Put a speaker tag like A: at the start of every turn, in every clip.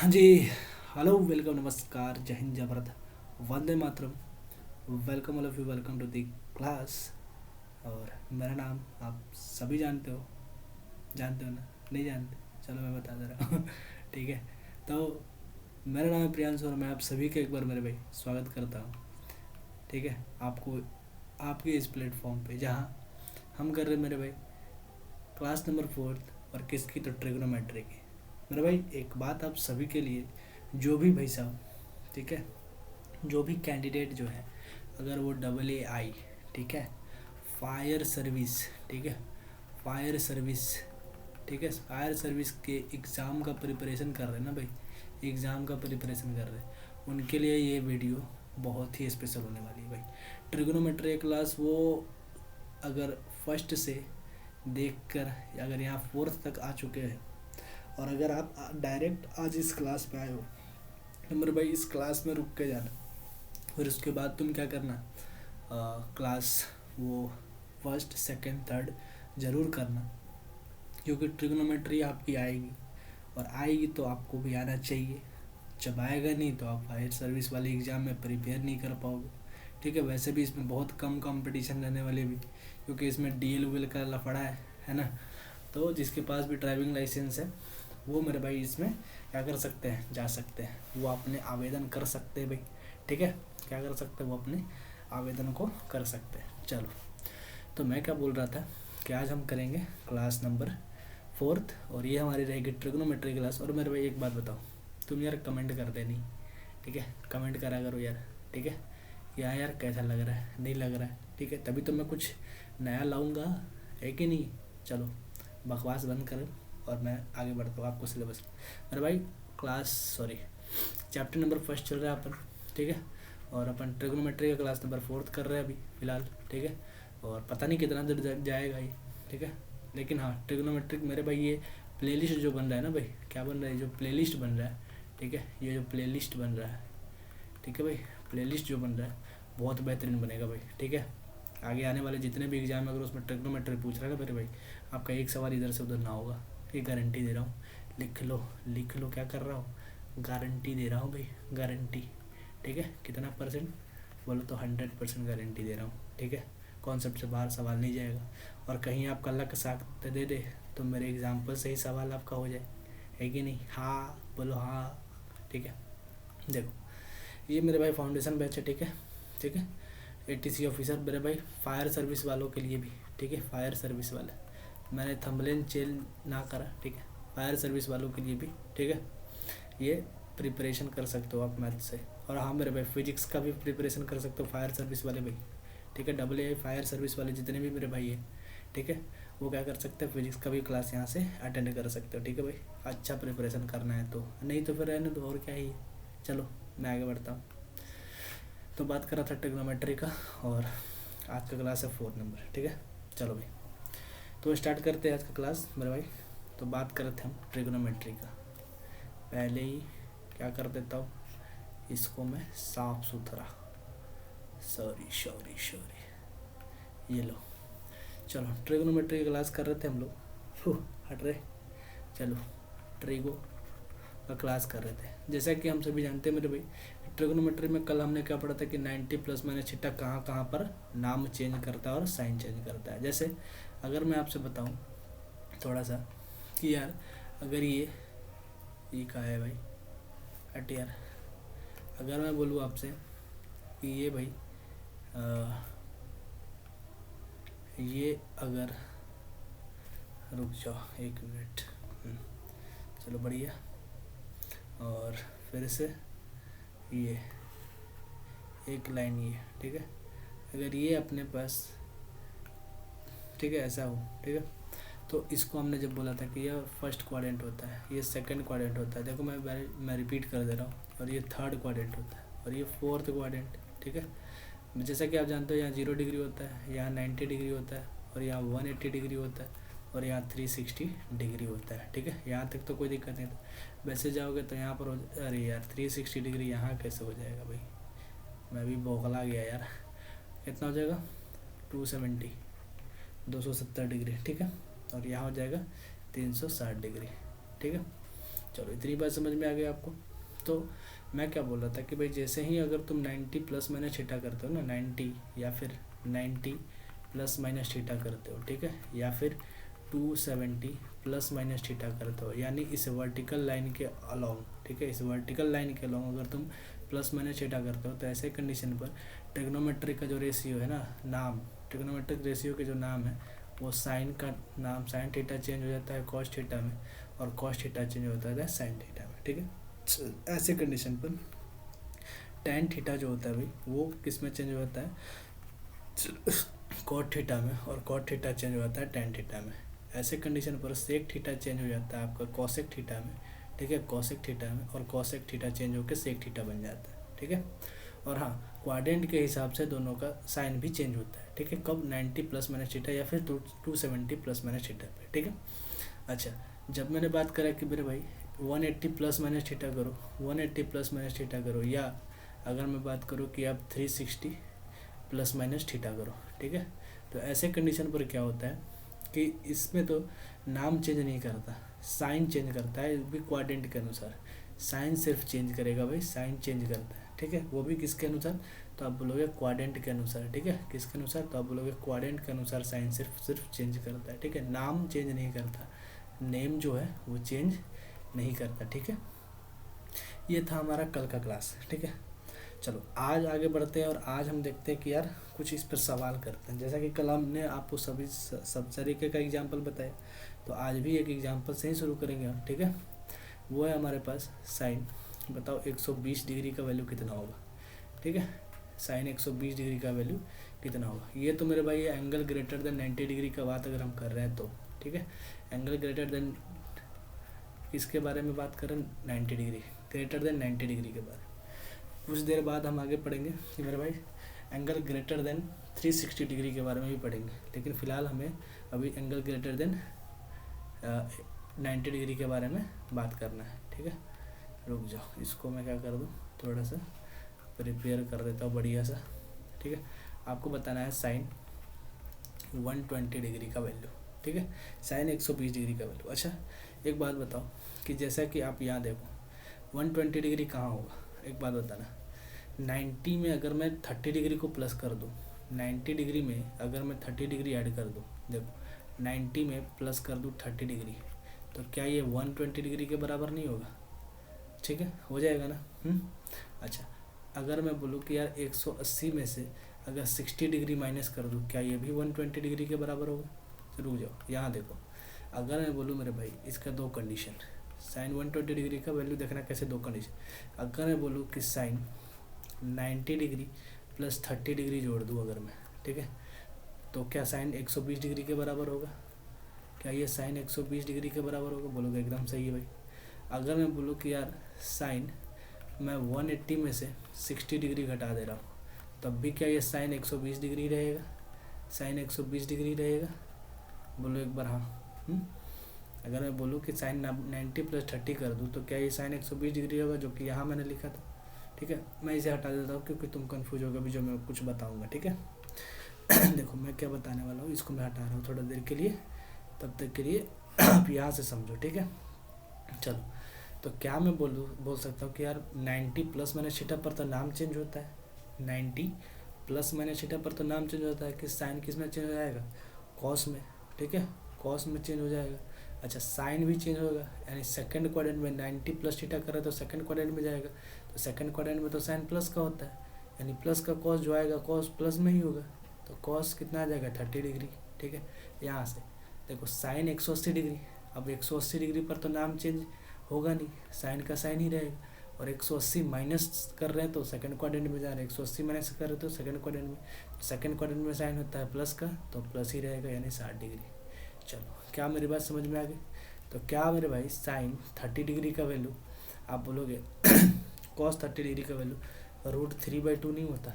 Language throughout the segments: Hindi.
A: हाँ जी। हेलो, वेलकम, नमस्कार, जय हिंद, जय भारत, वंदे मातरम। Welcome all of you, welcome to the class. और मेरा नाम आप सभी जानते हो ना? नहीं जानते? चलो मैं बता दे रहा हूँ। ठीक है। तो मेरा नाम है प्रियांशु और मैं आप सभी के एक बार मेरे भाई स्वागत करता हूँ। ठीक है। आपको आपके इस प्लेटफॉर्म पे जहाँ हम कर रहे हैं मेरे भाई क्लास नंबर 4 और किसकी, तो ट्रिग्नोमेट्री की। मेरे भाई एक बात आप सभी के लिए, जो भी भाई साहब, ठीक है, जो भी कैंडिडेट जो है, अगर वो AA, ठीक है, फायर सर्विस, ठीक है, फायर सर्विस, ठीक है, फायर सर्विस के एग्ज़ाम का प्रिपरेशन कर रहे हैं ना भाई, एग्ज़ाम का प्रिपरेशन कर रहे हैं, उनके लिए ये वीडियो बहुत ही स्पेशल होने वाली है भाई। ट्रिग्नोमेट्री क्लास वो अगर फर्स्ट से देख कर अगर यहाँ फोर्थ तक आ चुके हैं, और अगर आप डायरेक्ट आज इस क्लास पे आए हो, तो मेरे भाई इस क्लास में रुक के जाना। फिर उसके बाद तुम क्या करना, क्लास वो फर्स्ट सेकंड थर्ड ज़रूर करना, क्योंकि ट्रिग्नोमेट्री आपकी आएगी, और आएगी तो आपको भी आना चाहिए। जब आएगा नहीं तो आप फायर सर्विस वाले एग्ज़ाम में प्रिपेयर नहीं कर पाओगे। ठीक है। वैसे भी इसमें बहुत कम कंपटीशन रहने वाले भी, क्योंकि इसमें डीएल वीएल का लफड़ा है ना। तो जिसके पास भी ड्राइविंग लाइसेंस है वो मेरे भाई इसमें क्या कर सकते हैं, जा सकते हैं, वो अपने आवेदन कर सकते हैं भाई। ठीक है। क्या कर सकते हैं, वो अपने आवेदन को कर सकते हैं। चलो, तो मैं क्या बोल रहा था कि आज हम करेंगे क्लास नंबर 4 और ये हमारी रहेगी ट्रिग्नोमेट्री क्लास। और मेरे भाई एक बात बताओ, तुम यार कमेंट करते नहीं, ठीक है, कमेंट करा करो यार। ठीक है। क्या यार कैसा लग रहा है, नहीं लग रहा है, ठीक है, तभी तो मैं कुछ नया लाऊंगा, है कि नहीं। चलो, बकवास बंद करो और मैं आगे बढ़ता हूँ आपको सिलेबस। मेरे भाई class sorry chapter number first चल रहा है अपन, ठीक है, और अपन ट्रिग्नोमेट्री का क्लास नंबर 4 कर रहे हैं अभी फ़िलहाल। ठीक है। और पता नहीं कितना देर जाएगा ये। ठीक है। लेकिन हाँ, ट्रिग्नोमेट्रिक मेरे भाई ये प्लेलिस्ट जो बन रहा है ना भाई, क्या बन रहा है, जो प्लेलिस्ट बन रहा है, ठीक है, ये जो प्लेलिस्ट बन रहा है, ठीक है भाई, प्लेलिस्ट जो बन रहा है बहुत बेहतरीन बनेगा भाई। ठीक है। आगे आने वाले जितने भी एग्जाम अगर उसमें ट्रिग्नोमेट्री पूछ रहा है ना मेरे भाई, आपका एक सवाल इधर से उधर ना होगा, ये गारंटी दे रहा हूँ। लिख लो, लिख लो, क्या कर रहा हूँ, गारंटी दे रहा हूँ भाई, गारंटी। ठीक है। कितना परसेंट बोलो तो 100% गारंटी दे रहा हूँ। ठीक है। कॉन्सेप्ट से बाहर सवाल नहीं जाएगा, और कहीं आपका लक साथ दे दे तो मेरे एग्जाम्पल से ही सवाल आपका हो जाए, है कि नहीं। हाँ बोलो हाँ। ठीक है। देखो, ये मेरे भाई फाउंडेशन बैच है, ठीक है, ठीक है, एटीसी ऑफिसर मेरे भाई, फायर सर्विस वालों के लिए भी, ठीक है, फायर सर्विस वाले, मैंने थंबनेल चेंज ना करा, ठीक है, फायर सर्विस वालों के लिए भी, ठीक है, ये प्रिपरेशन कर सकते हो आप मैथ से। और हाँ मेरे भाई, फिजिक्स का भी प्रिपरेशन कर सकते हो फायर सर्विस वाले भाई। ठीक है। AA फायर सर्विस वाले जितने भी मेरे भाई है, ठीक है, वो क्या कर सकते हैं, फिजिक्स का भी क्लास यहाँ से अटेंड कर सकते हो। ठीक है भाई, अच्छा प्रिपरेशन करना है तो, नहीं तो फिर रहने दो, और क्या ही है। चलो, मैं आगे बढ़ता हूँ। तो बात कर रहा था ट्रिग्नोमेट्री का, और आज का क्लास है 4 नंबर। ठीक है। चलो भाई, तो स्टार्ट करते हैं आज का क्लास मेरे भाई। तो बात कर रहे थे हम ट्रिग्नोमेट्री का। पहले ही क्या कर देता हूँ, इसको मैं साफ सुथरा, सॉरी सॉरी सॉरी, ये लो। चलो, ट्रिग्नोमेट्री की क्लास कर रहे थे हम लोग, हट रहे, चलो, ट्रिगो का क्लास कर रहे थे। जैसा कि हम सभी जानते हैं मेरे भाई, ट्रिग्नोमेट्री में कल हमने क्या पढ़ा था कि 90 प्लस माइनस छिट्टा कहाँ कहाँ पर नाम चेंज करता है और साइन चेंज करता है। जैसे अगर मैं आपसे बताऊं थोड़ा सा कि यार, अगर ये कहा है भाई, हट यार, अगर मैं बोलूँ आपसे कि ये भाई ये अगर, रुक जाओ एक मिनट, चलो बढ़िया, और फिर से ये एक लाइन ये, ठीक है, अगर ये अपने पास, ठीक है, ऐसा हो, ठीक है, तो इसको हमने जब बोला था कि यह फर्स्ट क्वाड्रेंट होता है, ये सेकंड क्वाड्रेंट होता है, देखो मैं रिपीट कर दे रहा हूँ, और ये थर्ड क्वाड्रेंट होता है, और ये फोर्थ क्वाड्रेंट। ठीक है। जैसा कि आप जानते हो, यहाँ 0 डिग्री होता है, यहाँ 90 डिग्री होता है, और यहाँ 180 डिग्री होता है, और यहाँ 360 डिग्री होता है। ठीक है। यहाँ तक तो कोई दिक्कत नहीं था। वैसे जाओगे तो यहाँ पर अरे यार 360 डिग्री यहाँ कैसे हो जाएगा भाई, मैं भी बौखला गया यार। कितना हो जाएगा, 270, 270 डिग्री। ठीक है। और यहाँ हो जाएगा 360 डिग्री। ठीक है। चलो इतनी बात समझ में आ गई आपको। तो मैं क्या बोल रहा था कि भाई जैसे ही अगर तुम 90 प्लस माइनस थीटा करते हो ना, 90 या फिर 90 प्लस माइनस थीटा करते हो, ठीक है, या फिर 270 प्लस माइनस थीटा करते हो, यानी इस वर्टिकल लाइन के अलॉन्ग, ठीक है, इस वर्टिकल लाइन के अलॉन्ग अगर तुम प्लस माइनस थीटा करते हो, तो ऐसे कंडीशन पर ट्रिग्नोमेट्री का जो रेशियो है ना, नाम, ट्रिग्नोमेट्रिक रेशियो के जो नाम है वो साइन का नाम, साइन थीटा चेंज हो जाता है कॉस थीटा में, और कॉस थीटा चेंज होता है साइन थीटा में, ठीक है। ऐसे कंडीशन पर टेन थीटा जो होता है भाई वो किस में चेंज होता है, कॉट थीटा में, और कॉट थीटा चेंज हो जाता है टेन थीटा में। ऐसे कंडीशन पर सेक थीटा चेंज हो जाता है आपका कॉसेक थीटा में, ठीक है, कॉसेक थीटा में, और कॉसेक थीटा चेंज होकर सेक थीटा बन जाता है, ठीक है। और हाँ, क्वाड्रेंट के हिसाब से दोनों का साइन भी चेंज होता है, ठीक है, कब 90 प्लस माइनस थीटा या फिर 270 प्लस माइनस थीटा पे, ठीक है। अच्छा, जब मैंने बात करा कि मेरे भाई 180 प्लस माइनस थीटा करो, 180 प्लस माइनस थीटा करो, या अगर मैं बात करूँ कि आप 360 प्लस माइनस थीटा करो, ठीक है, तो ऐसे कंडीशन पर क्या होता है कि इसमें तो नाम चेंज नहीं करता, साइन चेंज करता है, भी क्वाड्रेंट के अनुसार साइन सिर्फ चेंज करेगा भाई, साइन चेंज करता है, ठीक है, वो भी किसके अनुसार, तो आप बोलोगे क्वाड्रेंट के अनुसार, ठीक है, किसके अनुसार, तो आप बोलोगे क्वाड्रेंट के अनुसार साइन सिर्फ चेंज करता है, ठीक है, नाम चेंज नहीं करता, नेम जो है वो चेंज नहीं करता, ठीक है। ये था हमारा कल का क्लास, ठीक है। चलो आज आगे बढ़ते हैं और आज हम देखते हैं कि यार कुछ इस पर सवाल करते हैं। जैसा कि कल हमने आपको सभी सब तरीके का एग्जाम्पल बताया, तो आज भी एक एग्जाम्पल से ही शुरू करेंगे हम, ठीक है। वो है हमारे पास साइन, बताओ 120 डिग्री का वैल्यू कितना होगा, ठीक है, साइन 120 डिग्री का वैल्यू कितना होगा। ये तो मेरे भाई एंगल ग्रेटर देन 90 डिग्री का बात अगर हम कर रहे हैं तो, ठीक है, एंगल ग्रेटर देन, इसके बारे में बात करें 90 डिग्री, ग्रेटर देन 90 डिग्री के बारे में कुछ देर बाद हम आगे पढ़ेंगे कि मेरे भाई एंगल ग्रेटर देन 360 डिग्री के बारे में भी पढ़ेंगे, लेकिन फ़िलहाल हमें अभी एंगल ग्रेटर देन 90 डिग्री के बारे में बात करना है, ठीक है। रुक जाओ, इसको मैं क्या कर दूँ, थोड़ा सा प्रिपेयर कर देता हूँ बढ़िया सा, ठीक है। आपको बताना है साइन 120 डिग्री का वैल्यू, ठीक है, साइन 120 डिग्री का वैल्यू। अच्छा एक बात बताओ कि जैसा कि आप यहाँ देखो 120 डिग्री कहाँ होगा, एक बात बताना, 90 में अगर मैं 30 डिग्री को प्लस कर दूँ, 90 डिग्री में अगर मैं 30 डिग्री ऐड कर दूँ, देखो 90 में प्लस कर दूँ 30 डिग्री, तो क्या ये 120 डिग्री के बराबर नहीं होगा, ठीक है, हो जाएगा ना। अच्छा, अगर मैं बोलूँ कि यार 180 में से अगर 60 डिग्री माइनस कर दूँ, क्या ये भी 120 डिग्री के बराबर होगा। तो रुक जाओ, यहाँ देखो, अगर मैं बोलूँ मेरे भाई इसका दो कंडीशन, साइन 120 डिग्री का वैल्यू देखना कैसे, दो कंडीशन, अगर मैं बोलूँ कि साइन 90 डिग्री प्लस 30 डिग्री जोड़ दूँ अगर मैं, ठीक है, तो क्या साइन 120 डिग्री के बराबर होगा, क्या ये साइन 120 डिग्री के बराबर होगा, बोलोगे एकदम सही है भाई। अगर मैं बोलूँ कि यार साइन मैं 180 में से 60 डिग्री घटा दे रहा हूँ, तब भी क्या ये साइन 120 डिग्री रहेगा, साइन 120 डिग्री रहेगा, बोलो एक बार हाँ। अगर मैं बोलूँ कि साइन 90 प्लस 30 कर दूँ, तो क्या ये साइन 120 डिग्री होगा, जो कि यहाँ मैंने लिखा था, ठीक है। मैं इसे हटा देता हूँ क्योंकि तुम कंफ्यूज होगा भी जो मैं कुछ बताऊँगा, ठीक है। देखो मैं क्या बताने वाला हूँ, इसको मैं हटा रहा हूँ थोड़ा देर के लिए, तब तक के लिए आप यहाँ से समझो, ठीक है। चलो, तो क्या मैं बोल सकता हूँ कि यार 90 प्लस माइनस थीटा पर तो नाम चेंज होता है, 90 प्लस माइनस थीटा पर तो नाम चेंज होता है कि साइन किस में चेंज हो जाएगा, कॉस में, ठीक है, कॉस में चेंज हो जाएगा। अच्छा, साइन भी चेंज होगा, यानी सेकंड क्वाड्रेंट में 90 प्लस थीटा कर रहा है तो सेकंड क्वाड्रेंट में जाएगा, तो सेकंड क्वाड्रेंट में तो साइन प्लस का होता है, यानी प्लस का कॉस जो आएगा कॉस प्लस में ही होगा, तो कॉस कितना आ जाएगा 30 डिग्री, ठीक है। यहाँ से देखो साइन 180 डिग्री, अब 180 डिग्री पर तो नाम चेंज होगा नहीं, साइन का साइन ही रहेगा, और 180 माइनस कर रहे हैं तो सेकंड क्वाड्रेंट में जा रहे हैं, 180 माइनस कर रहे हैं तो सेकंड क्वाड्रेंट में, सेकंड क्वाड्रेंट में साइन होता है प्लस का, तो प्लस ही रहेगा, यानी 60 डिग्री। चलो, क्या मेरी बात समझ में आ गई। तो क्या मेरे भाई साइन 30 डिग्री का वैल्यू, आप बोलोगे कॉस 30 डिग्री का वैल्यू √3/2 नहीं होता,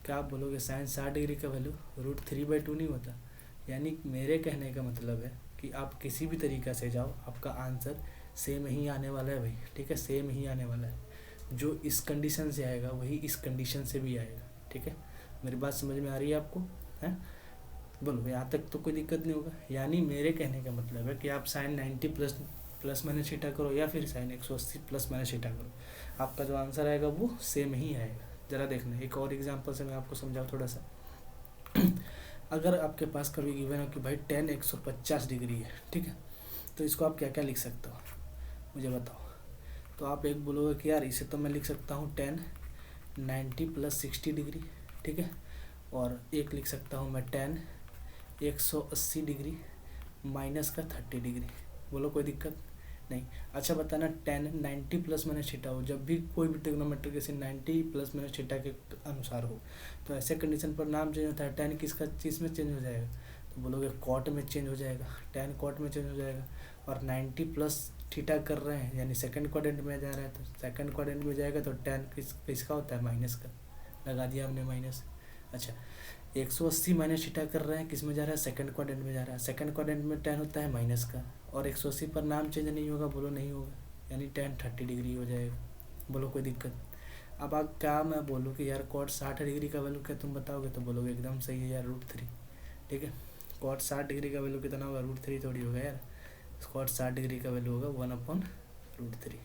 A: क्या आप बोलोगे साइन 60 डिग्री का वैल्यू √3/2 नहीं होता। यानी मेरे कहने का मतलब है कि आप किसी भी तरीक़ा से जाओ, आपका आंसर सेम ही आने वाला है भाई, ठीक है, सेम ही आने वाला है, जो इस कंडीशन से आएगा वही इस कंडीशन से भी आएगा, ठीक है। मेरी बात समझ में आ रही है आपको, है, बोलो यहाँ तक तो कोई दिक्कत नहीं होगा। यानी मेरे कहने का मतलब है कि आप sine 90 plus plus minus theta करो या फिर साइन 180 प्लस माइनस थीटा करो, आपका जो आंसर आएगा वो सेम ही आएगा। ज़रा देखना एक और एग्जांपल से मैं आपको समझाऊँ थोड़ा सा। अगर आपके पास कभी गिवन हो कि भाई tan 150 डिग्री है, ठीक है, तो इसको आप क्या क्या लिख सकते हो मुझे बताओ। तो आप एक बोलोगे कि यार इसे तो मैं लिख सकता हूँ tan 90 प्लस 60 डिग्री, ठीक है, और एक लिख सकता हूँ मैं tan 180 डिग्री माइनस का 30 डिग्री। बोलो कोई दिक्कत नहीं। अच्छा बताना tan 90 प्लस माइनस थीटा हो, जब भी कोई भी ट्रिग्नोमेट्री किसी 90 प्लस माइनस थीटा के अनुसार हो, तो ऐसे कंडीशन पर नाम चेंज होता है। tan किसका चीज़ में चेंज हो जाएगा, तो बोलोगे कॉट में चेंज हो जाएगा, tan कॉट में चेंज हो जाएगा। और 90 प्लस थीटा कर रहे हैं यानी सेकंड क्वाड्रेंट में जा रहा है, तो सेकंड क्वाड्रेंट में जाएगा तो tan किसका होता है, माइनस का, लगा दिया हमने माइनस। अच्छा 180 माइनस थीटा कर रहे हैं, किस में जा रहा है, सेकंड क्वाड्रेंट में जा रहा है, सेकंड क्वाड्रेंट में tan होता है माइनस का, और 180 पर नाम चेंज नहीं होगा, बोलो नहीं होगा, यानी tan 30 डिग्री हो जाएगा। बोलो कोई दिक्कत। अब आप क्या मैं बोलूँ कि यार cot 60 डिग्री का वैल्यू क्या तुम बताओगे, तो बोलोगे एकदम सही है यार √3, ठीक है। cot 60 डिग्री का वैल्यू कितना होगा, √3 थोड़ी होगा यार, cot 60 डिग्री का वैल्यू होगा 1/√3,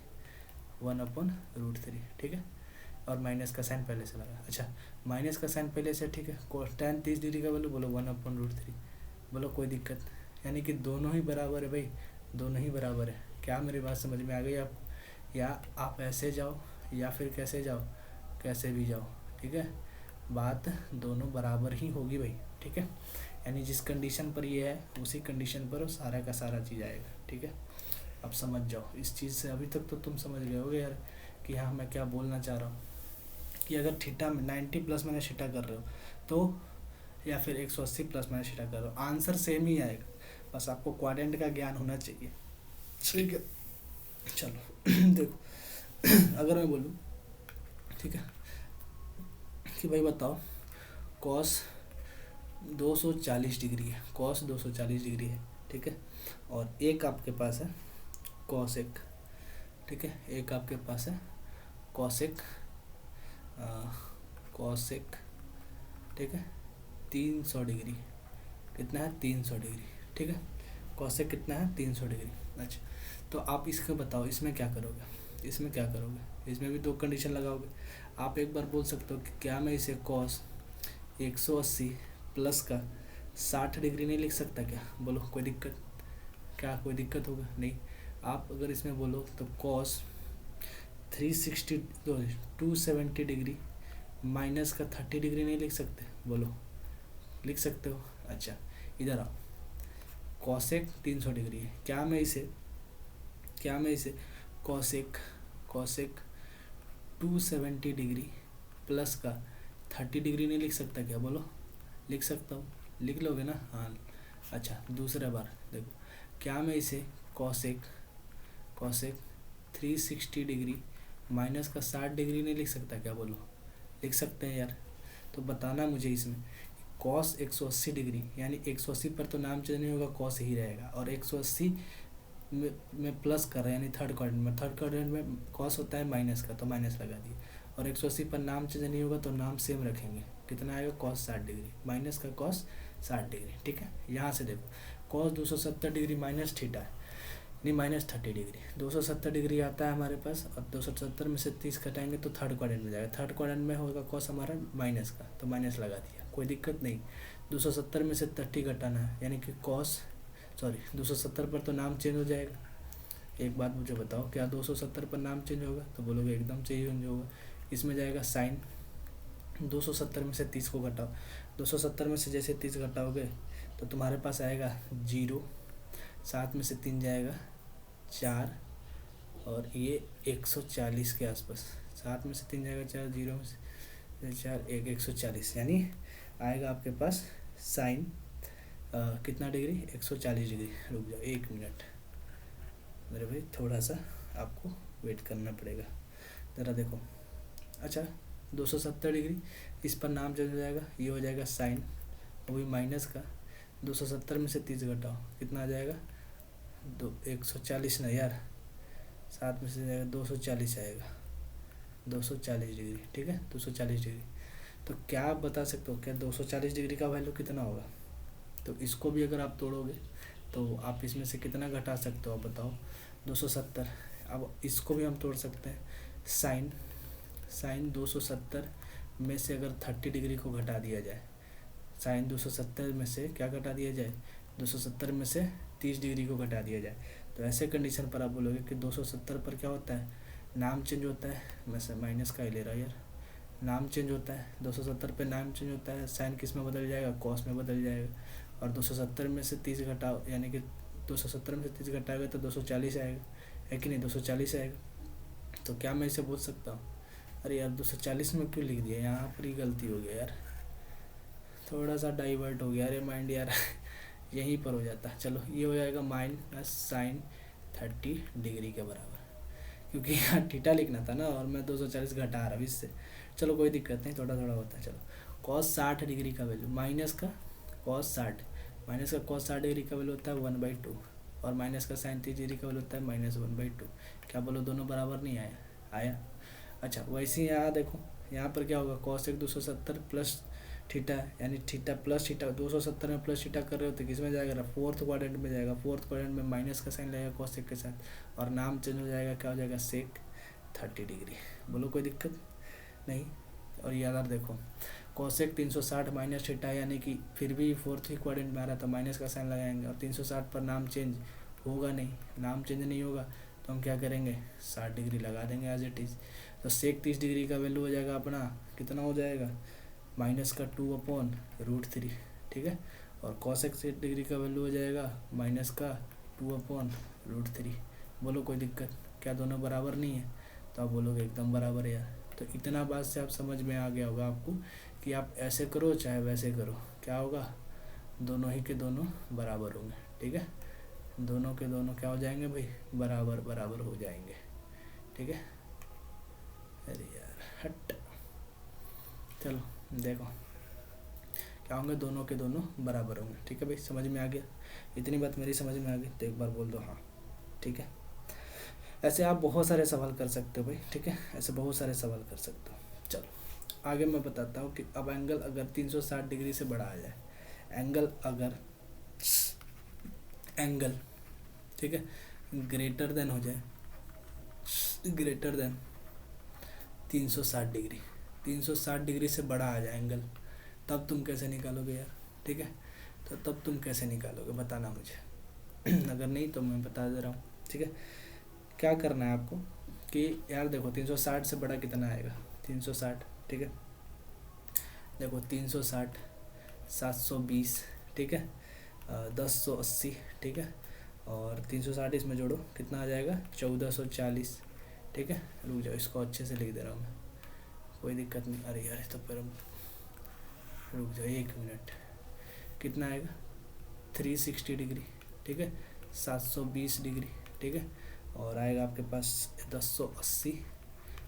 A: 1/√3, ठीक है। और माइनस का साइन पहले से लगा। अच्छा माइनस का साइन पहले से, ठीक है। tan 30 डिग्री का वैल्यू बोलो 1/√3, बोलो कोई दिक्कत। यानी कि दोनों ही बराबर है भाई, दोनों ही बराबर है। क्या मेरी बात समझ में आ गई आपको, या आप ऐसे जाओ या फिर कैसे जाओ, कैसे भी जाओ, ठीक है, बात दोनों बराबर ही होगी भाई, ठीक है। यानी जिस कंडीशन पर ये है उसी कंडीशन पर सारा का सारा चीज़ आएगा, ठीक है। अब समझ जाओ इस चीज़ से, अभी तक तो तुम समझ गए होगे यार कि हाँ मैं क्या बोलना चाह रहा हूँ, कि अगर थीटा में 90 प्लस माइनस थीटा कर रहे हो तो, या फिर 180 प्लस माइनस थीटा कर रहे हो, आंसर सेम ही आएगा, बस आपको क्वाड्रेंट का ज्ञान होना चाहिए, ठीक है। चलो देखो अगर मैं बोलूँ, ठीक है, कि भाई बताओ कॉस 240 डिग्री है, कॉस 240 डिग्री है, ठीक है, और एक आपके पास है कॉसेक, ठीक है, एक आपके पास है कॉसेक, कॉसेक, ठीक है, 300 डिग्री, कितना है 300 डिग्री, ठीक है, कॉसेक कितना है 300 डिग्री। अच्छा तो आप इसको बताओ इसमें क्या करोगे, इसमें क्या करोगे, इसमें भी दो कंडीशन लगाओगे। आप एक बार बोल सकते हो कि क्या मैं इसे कॉस 180 प्लस का 60 डिग्री नहीं लिख सकता क्या, बोलो कोई दिक्कत, क्या कोई दिक्कत होगा, नहीं। आप अगर इसमें बोलो तो कॉस 270 डिग्री माइनस का 30 डिग्री नहीं लिख सकते, बोलो लिख सकते हो। अच्छा इधर आओ, कॉसेक 300 डिग्री है, क्या मैं इसे कॉसेक 270 डिग्री प्लस का 30 डिग्री नहीं लिख सकता क्या, बोलो लिख सकता हूँ, लिख लोगे ना, हाँ। अच्छा दूसरा बार देखो, क्या मैं इसे कॉसेक 360 डिग्री माइनस का 60 डिग्री नहीं लिख सकता क्या, बोलो लिख सकते हैं यार। तो बताना मुझे इसमें कॉस 180 डिग्री, यानी 180 पर तो नाम चेंज नहीं होगा, कॉस ही रहेगा, और 180 में प्लस कर रहे हैं, यानी थर्ड क्वाड्रेंट में कॉस होता है माइनस का, तो माइनस लगा दिए, और 180 पर नाम चेंज नहीं होगा तो नाम सेम रखेंगे, कितना आएगा कॉस 60 डिग्री, माइनस का कॉस 60 डिग्री, ठीक है। यहाँ से देखो कॉस 270 डिग्री माइनस थीटा है, नहीं माइनस 30 डिग्री, 270 डिग्री आता है हमारे पास, और 270 में से 30 घटाएंगे तो थर्ड क्वाड्रेंट में जाएगा, थर्ड क्वाड्रेंट में होगा कॉस हमारा माइनस का, तो माइनस लगा दिया, कोई दिक्कत नहीं। 270 में से 30 घटाना है, यानी कि 270 पर तो नाम चेंज हो जाएगा। एक बात मुझे बताओ, क्या 270 पर नाम चेंज होगा, तो बोलोगे एकदम चेंज होगा। इसमें जाएगा साइन, 270 में से 30 को घटाओ, 270 में से जैसे 30 घटाओगे तो तुम्हारे पास आएगा 0, 7 में से 3 जाएगा 4, और ये 140 के आसपास, 7 में से 3 जाएगा 4, 0 में से 4 140, यानी आएगा आपके पास साइन कितना डिग्री 140 डिग्री। रुक जाओ 1 मिनट मेरे भाई, थोड़ा सा आपको वेट करना पड़ेगा, ज़रा देखो। अच्छा 270 डिग्री, इस पर नाम चेंज हो जाएगा, ये हो जाएगा साइन, वो भी माइनस का, 270 में से 30 घटाओ कितना आ जाएगा 140 ना यार, 7 में से जाएगा 240 आएगा, 240 डिग्री, ठीक है 240 डिग्री। तो क्या आप बता सकते हो क्या 240 डिग्री का वैल्यू कितना होगा, तो इसको भी अगर आप तोड़ोगे तो आप इसमें से कितना घटा सकते हो, आप बताओ। 270। अब इसको भी हम तोड़ सकते हैं। साइन साइन 270 में से अगर 30 डिग्री को घटा दिया जाए, साइन 270 में से क्या घटा दिया जाए, 270 में से 30 डिग्री को घटा दिया जाए, तो ऐसे कंडीशन पर आप बोलोगे कि 270 पर क्या होता है, नाम चेंज होता है। मैं से माइनस का ही ले रहा यार, नाम चेंज होता है। 270 पे नाम चेंज होता है, साइन किस में बदल जाएगा, कॉस में बदल जाएगा। और 270 में से 30 घटाओ, यानी कि 270 में से 30 घटाएगा तो 240 आएगा, है कि नहीं, 240 आएगा। तो क्या मैं इसे बोल सकता हूँ, अरे यार 240 में क्यों लिख दिया, यहाँ पर ही गलती हो गया यार, थोड़ा सा डाइवर्ट हो गया अरे माइंड यार यहीं पर हो जाता। चलो ये हो जाएगा माइनस साइन 30 डिग्री के बराबर, क्योंकि यहाँ थीटा लिखना था ना और मैं 240 घटा रहा हूँ इससे। चलो कोई दिक्कत नहीं, थोड़ा थोड़ा होता है। चलो कॉस 60 डिग्री का वैल्यू, माइनस का कॉस 60 डिग्री का वैल्यू होता है 1/2, और माइनस का साइन 30 डिग्री का वैल्यू होता है -1/2। क्या बोलो, दोनों बराबर नहीं आया। अच्छा वैसे ही यहाँ देखो, यहाँ पर क्या होगा, कॉस 270 प्लस थीटा, यानी थीटा प्लस थीटा, 270 में प्लस थीटा कर रहे हो तो किस में जाएगा, फोर्थ क्वाड्रेंट में जाएगा। फोर्थ क्वाड्रेंट में माइनस का साइन लगेगा कॉसेक के साथ, और नाम चेंज हो जाएगा, क्या हो जाएगा, सेक 30 डिग्री। बोलो कोई दिक्कत नहीं। और याद देखो, कॉसेक 360 माइनस थीटा, यानी कि फिर भी फोर्थ ही क्वाड्रेंट में आ रहा था, माइनस का साइन लगाएंगे, और 360 पर नाम चेंज होगा नहीं, नाम चेंज नहीं होगा तो हम क्या करेंगे, 60 डिग्री लगा देंगे एज इट इज़। तो सेक 30 डिग्री का वैल्यू हो जाएगा अपना, कितना हो जाएगा, माइनस का 2/√3, ठीक है। और कॉसेक 60 डिग्री का वैल्यू हो जाएगा माइनस का 2/√3। बोलो कोई दिक्कत, क्या दोनों बराबर नहीं है, तो आप बोलोगे एकदम बराबर है यार। तो इतना बात से आप समझ में आ गया होगा आपको कि आप ऐसे करो चाहे वैसे करो, क्या होगा, दोनों ही के दोनों बराबर होंगे, ठीक है। दोनों के दोनों क्या हो जाएंगे भाई, बराबर बराबर हो जाएंगे, ठीक है। अरे यार हट, चलो देखो क्या होंगे, दोनों के दोनों बराबर होंगे, ठीक है भाई, समझ में आ गया, इतनी बात मेरी समझ में आ गई तो एक बार बोल दो हाँ, ठीक है। ऐसे आप बहुत सारे सवाल कर सकते हो भाई, ठीक है, ऐसे बहुत सारे सवाल कर सकते हो। चलो आगे मैं बताता हूँ कि अब एंगल अगर 360 डिग्री से बड़ा आ जाए, एंगल ठीक है ग्रेटर देन हो जाए, ग्रेटर देन 360 डिग्री, 360 डिग्री से बड़ा आ जाए एंगल, तब तुम कैसे निकालोगे यार, ठीक है। तो तब तुम कैसे निकालोगे बताना मुझे अगर नहीं तो मैं बता दे रहा हूँ, ठीक है। क्या करना है आपको कि यार देखो 360 से बड़ा कितना आएगा, 360, ठीक है। देखो 360, 720, ठीक है, 1080, ठीक है, और 360 इसमें जोड़ो कितना आ जाएगा, 1440, ठीक है। रुक जाओ, इसको अच्छे से लिख दे रहा हूँ मैं, कोई दिक्कत नहीं। अरे यार तो फिर रुक जाओ 1 मिनट, कितना आएगा, 360 डिग्री, ठीक है, 720 डिग्री, ठीक है, और आएगा आपके पास 1080,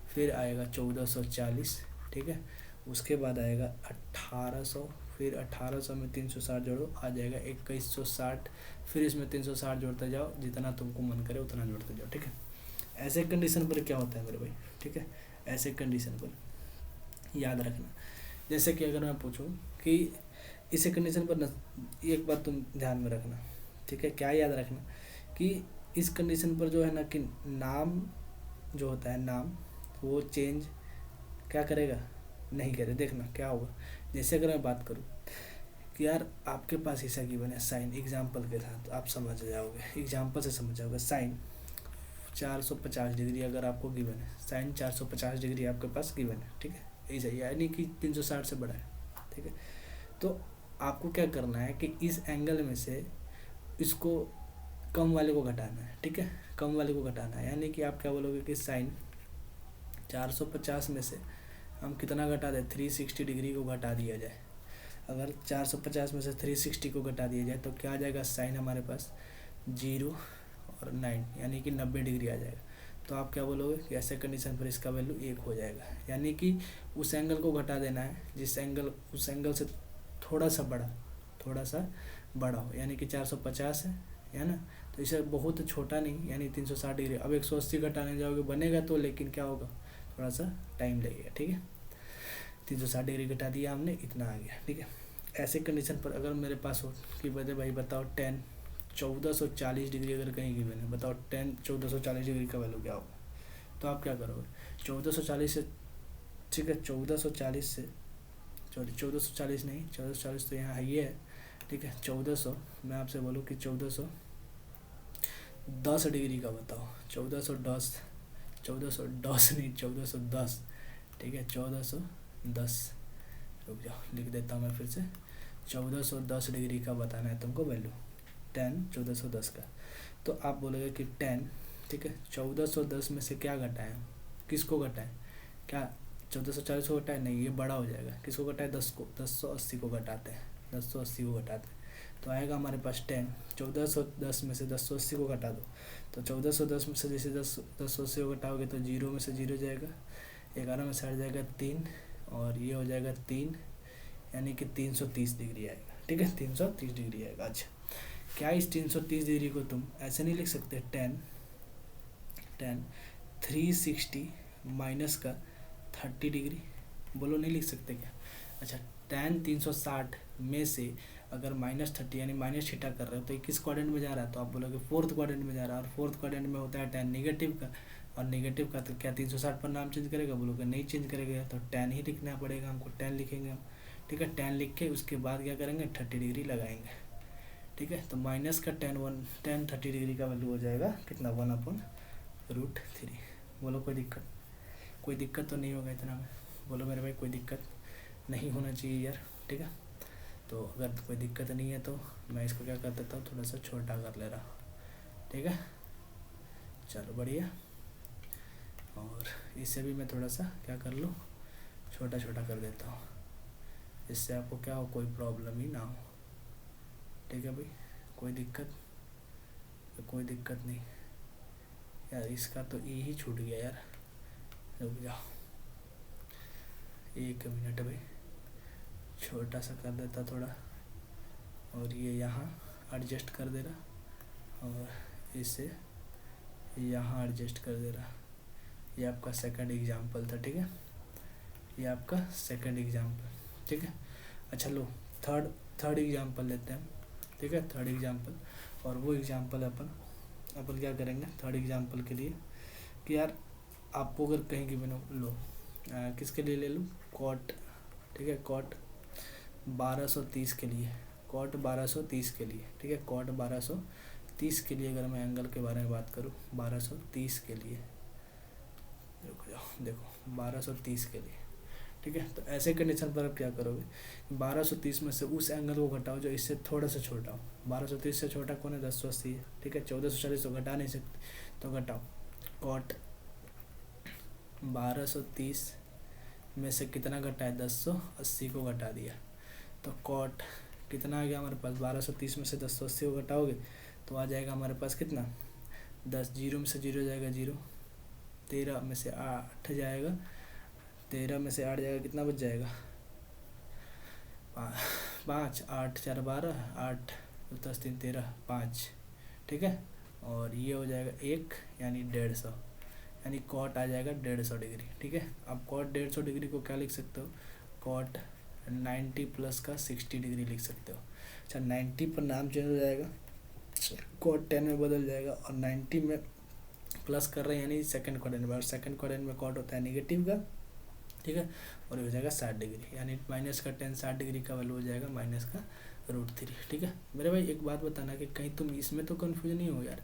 A: फिर आएगा 1440, ठीक है, उसके बाद आएगा 1800, फिर 1800 में 360 जोड़ो आ जाएगा 2160, फिर इसमें 360 जोड़ते जाओ, जितना तुमको मन करे उतना जोड़ते जाओ, ठीक है। ऐसे कंडीशन पर क्या होता है मेरे भाई, ठीक है, ऐसे कंडीशन पर याद रखना। जैसे कि अगर मैं पूछूं कि इस कंडीशन पर एक बात तुम ध्यान में रखना, ठीक है, क्या याद रखना कि इस कंडीशन पर जो है ना कि नाम जो होता है, नाम वो चेंज क्या करेगा, नहीं करे। देखना क्या होगा, जैसे अगर मैं बात करूं कि यार आपके पास ऐसा गिवन है साइन, एग्जाम्पल के साथ आप समझ जाओगे, एग्जाम्पल से समझ जाओगे। साइन 450 डिग्री अगर आपको गिवन है, साइन 450 डिग्री आपके पास गिवन है, ठीक है, ऐसा यानी कि 360 से बड़ा है, ठीक है। तो आपको क्या करना है कि इस एंगल में से इसको कम वाले को घटाना है, ठीक है, कम वाले को घटाना है, यानी कि आप क्या बोलोगे कि साइन 450 में से हम कितना घटा दें, 360 डिग्री को घटा दिया जाए। अगर 450 में से 360 को घटा दिया जाए तो क्या आ जाएगा, साइन हमारे पास 0 और 9 यानी कि 90 डिग्री आ जाएगा। तो आप क्या बोलोगे कि ऐसे कंडीशन पर इसका वैल्यू 1 हो जाएगा, यानी कि उस एंगल को घटा देना है जिस एंगल उस एंगल से थोड़ा सा बड़ा हो, यानी कि 450 है ना, तो इसे बहुत छोटा नहीं, यानी 360 डिग्री। अब 180 घटाने जाओगे बनेगा तो, लेकिन क्या होगा, थोड़ा सा टाइम लगेगा, ठीक है। 360 डिग्री घटा दिया हमने, इतना आ गया, ठीक है। ऐसे कंडीशन पर अगर मेरे पास हो कि बता भाई बताओ 10 1440 डिग्री अगर कहीं गिवन है, बताओ टेन 1440 डिग्री का वैल्यू क्या होगा। तो आप क्या करोगे, 1440 से, ठीक है 1440 से, सॉरी 1440 नहीं, 1440 तो यहाँ है ये है, ठीक है 1400, मैं आपसे बोलूँ कि 1410 डिग्री का बताओ, 1410, 1410 नहीं 1410, ठीक है 1410, रुक जाओ लिख देता हूँ मैं फिर से, 1410 डिग्री का बताना है तुमको वैल्यू, टेन 1410 का। तो आप बोलोगे कि टेन, ठीक है 1410 में से क्या घटाएं, किसको घटाएं, क्या 1440 को घटाएं, नहीं ये बड़ा हो जाएगा, किसको घटाएं 10 को, 1080 को घटाते हैं, 1080 को घटाते हैं, तो आएगा हमारे पास 10, 1410 में से 1080 को घटा दो, तो 1410 में से जैसे 1080 को घटाओगे तो जीरो में से जीरो जाएगा, 11 में से हट जाएगा 3, और ये हो जाएगा 3, यानी कि 330 डिग्री आएगा, ठीक है 330 डिग्री आएगा। अच्छा, क्या इस 330 डिग्री को तुम ऐसे नहीं लिख सकते, 360 माइनस का 30 डिग्री, बोलो नहीं लिख सकते क्या। अच्छा, tan 360 में से अगर -30 यानी माइनस थीटा कर रहे हो तो ये किस क्वाड्रेंट में जा रहा है, तो आप बोलोगे फोर्थ क्वाड्रेंट में जा रहा है, और फोर्थ क्वाड्रेंट में होता है tan नेगेटिव का, और नेगेटिव का तो क्या 360 पर नाम चेंज करेगा, बोलोगे नहीं चेंज करेगा, तो tan ही लिखना पड़ेगा हमको, tan लिखेंगे हम, ठीक है tan लिख के उसके बाद क्या करेंगे 30 डिग्री लगाएंगे, ठीक है। तो माइनस का tan 30 डिग्री का वैल्यू हो जाएगा कितना, 1/√3। बोलो कोई दिक्कत तो नहीं होगा इतना में, बोलो मेरे भाई कोई दिक्कत नहीं होना चाहिए यार, ठीक है। तो अगर कोई दिक्कत नहीं है तो मैं इसको क्या कर देता हूँ, थोड़ा सा छोटा कर ले रहा हूँ, ठीक है चलो बढ़िया। और इसे भी मैं थोड़ा सा क्या कर लूँ, छोटा कर देता हूँ, इससे आपको क्या हो, कोई प्रॉब्लम ही ना हो, ठीक है भाई, कोई दिक्कत नहीं यार। इसका तो ई ही छूट गया यार, रुक जाओ 1 मिनट भाई, छोटा सा कर देता थोड़ा, और ये यहाँ एडजस्ट कर दे रहा, और इसे यहाँ एडजस्ट कर दे रहा। ये आपका सेकंड एग्जाम्पल था, ठीक है, ये आपका सेकंड एग्जाम्पल, ठीक है। अच्छा लो थर्ड एग्जाम्पल लेते हैं, ठीक है थर्ड एग्जाम्पल, और वो एग्जाम्पल अपन क्या करेंगे थर्ड एग्जाम्पल के लिए कि यार आपको अगर कहीं की बनो लो, किसके लिए ले लूँ, कॉट, ठीक है कॉट 1230 के लिए, कॉट 1230 के लिए, ठीक है कॉट 1230 के लिए अगर मैं एंगल के बारे में बात करूँ 1230 के लिए, रुक जाओ देखो 1230 के लिए, ठीक है। तो ऐसे कंडीशन पर आप क्या करोगे, 1230 में से उस एंगल को घटाओ जो इससे थोड़ा सा छोटा हो, 1230 से छोटा कौन है 1080 है, ठीक है 1440 तो घटा नहीं सकते, तो घटाओ कॉट 1230 में से कितना घटा है 1080 को घटा दिया, तो कॉट कितना आ गया हमारे पास, 1230 में से 1080 को घटाओगे तो आ जाएगा हमारे पास कितना 10, जीरो में से जीरो जाएगा जीरो, 13 में से 8 जाएगा, 13 में से 8 जाएगा, कितना बच जाएगा 5, 8 4 12, 8 10 3 13 5, ठीक है। और ये हो जाएगा 1 यानी 150, यानी कॉट आ जाएगा 150 डिग्री, ठीक है। अब कॉट 150 डिग्री को क्या लिख सकते हो, कॉट 90 प्लस का 60 डिग्री लिख सकते हो। अच्छा 90 पर नाम चेंज हो जाएगा, कॉट 10 में बदल जाएगा, और 90 में प्लस कर रहे हैं यानी सेकंड क्वाड्रेंट में, और सेकंड क्वाड्रेंट में कॉट होता है नेगेटिव का, ठीक है, और ये हो जाएगा 60 डिग्री, यानी माइनस का 10 60 डिग्री का वैल्यू हो जाएगा -√3, ठीक है। मेरे भाई एक बात बताना कि कहीं तुम इसमें तो कन्फ्यूज नहीं हो यार,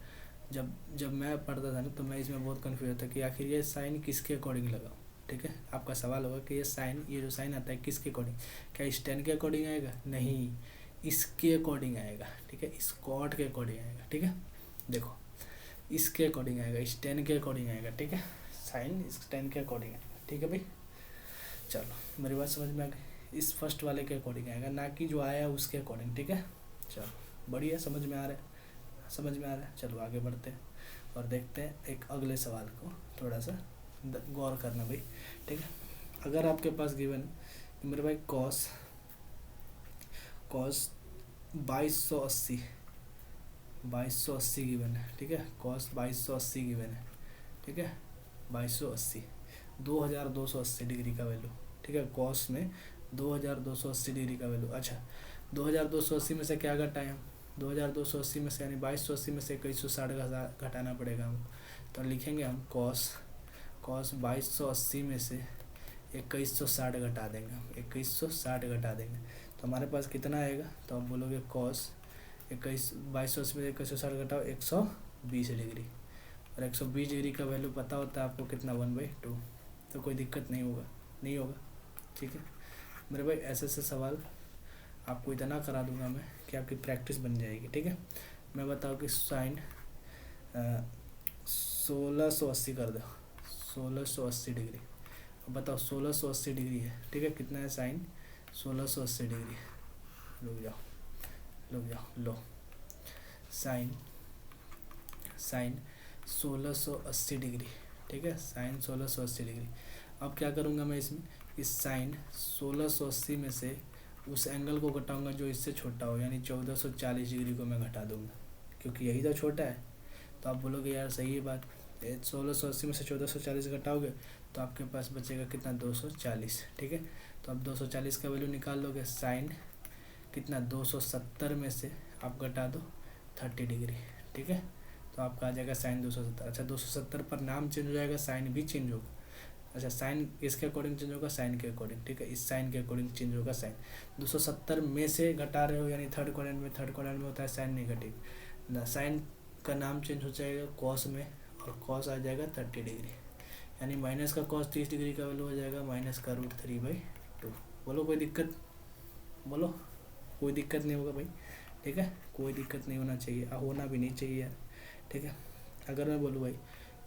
A: जब मैं पढ़ता था ना तो मैं इसमें बहुत कन्फ्यूज था कि आखिर ये साइन किसके अकॉर्डिंग लगाऊं, ठीक है। आपका सवाल होगा कि ये जो साइन आता है किसके अकॉर्डिंग, क्या इस 10 के अकॉर्डिंग आएगा, नहीं इसके अकॉर्डिंग आएगा, ठीक है इस कॉट के अकॉर्डिंग आएगा, ठीक है देखो इसके अकॉर्डिंग आएगा, इस 10 के अकॉर्डिंग आएगा, ठीक है साइन इस 10 के अकॉर्डिंग आएगा, ठीक है भाई। चलो मेरी बात समझ में आ गई, इस फर्स्ट वाले के अकॉर्डिंग आएगा, ना कि जो आया उसके अकॉर्डिंग, ठीक है। चलो बढ़िया, समझ में आ रहा है, चलो आगे बढ़ते हैं और देखते हैं एक अगले सवाल को, थोड़ा सा गौर करना भाई, ठीक है। अगर आपके पास गिवन मेरे भाई कॉस 2280 गिवन है, ठीक है कॉस 2280 गिवन है, ठीक है 2280 2280 डिग्री का वैल्यू, ठीक है कॉस में 2280 डिग्री का वैल्यू। अच्छा 2280 में से क्या घटाएं हम, 2280 में से यानी 2280 में से 2160 घटाना पड़ेगा हमको। तो लिखेंगे हम कॉस 2280 में से 2160 घटा देंगे, 2160 घटा देंगे तो हमारे पास कितना आएगा। तो आप बोलोगे कॉस 2280 में 2160 घटाओ 120 डिग्री, और 120 डिग्री का वैल्यू पता होता है आपको कितना 1/2। तो कोई दिक्कत नहीं होगा। ठीक है मेरे भाई, ऐसे सवाल आपको इतना करा दूंगा मैं कि आपकी प्रैक्टिस बन जाएगी। ठीक है, मैं बताऊँ कि साइन 1680 कर दो, 1680 डिग्री। अब बताओ 1680 डिग्री है, ठीक है, कितना है साइन 1680 डिग्री। रुक जाओ लो, साइन 1680 डिग्री, ठीक है, साइन 1680 डिग्री। अब क्या करूँगा मैं इसमें, इस साइन 1680 में से उस एंगल को घटाऊंगा जो इससे छोटा हो, यानी 1440 डिग्री को मैं घटा दूंगा, क्योंकि यही तो छोटा है। तो आप बोलोगे यार सही है बात, 1680 में से 1440 घटाओगे तो आपके पास बचेगा कितना 240। ठीक है, तो अब 240 का वैल्यू निकाल लोगे, साइन कितना 270 में से आप घटा दो 30 डिग्री। ठीक है, तो आपका आ जाएगा साइन 270। अच्छा 270 पर नाम चेंज हो जाएगा, साइन भी चेंज होगा। अच्छा साइन इसके अकॉर्डिंग चेंज होगा, साइन के अकॉर्डिंग। ठीक है, इस साइन के अकॉर्डिंग चेंज होगा साइन। 270 में से घटा रहे हो यानी थर्ड क्वाड्रेंट में होता है साइन नेगेटिव ना, साइन का नाम चेंज हो जाएगा कॉस में, और कॉस आ जाएगा 30 डिग्री, यानी माइनस का कॉस 30 डिग्री का वैल्यू हो जाएगा -√3/2। बोलो कोई दिक्कत, बोलो कोई दिक्कत नहीं होगा भाई। ठीक है, कोई दिक्कत नहीं होना चाहिए, होना भी नहीं चाहिए यार। ठीक है, अगर मैं बोलूँ भाई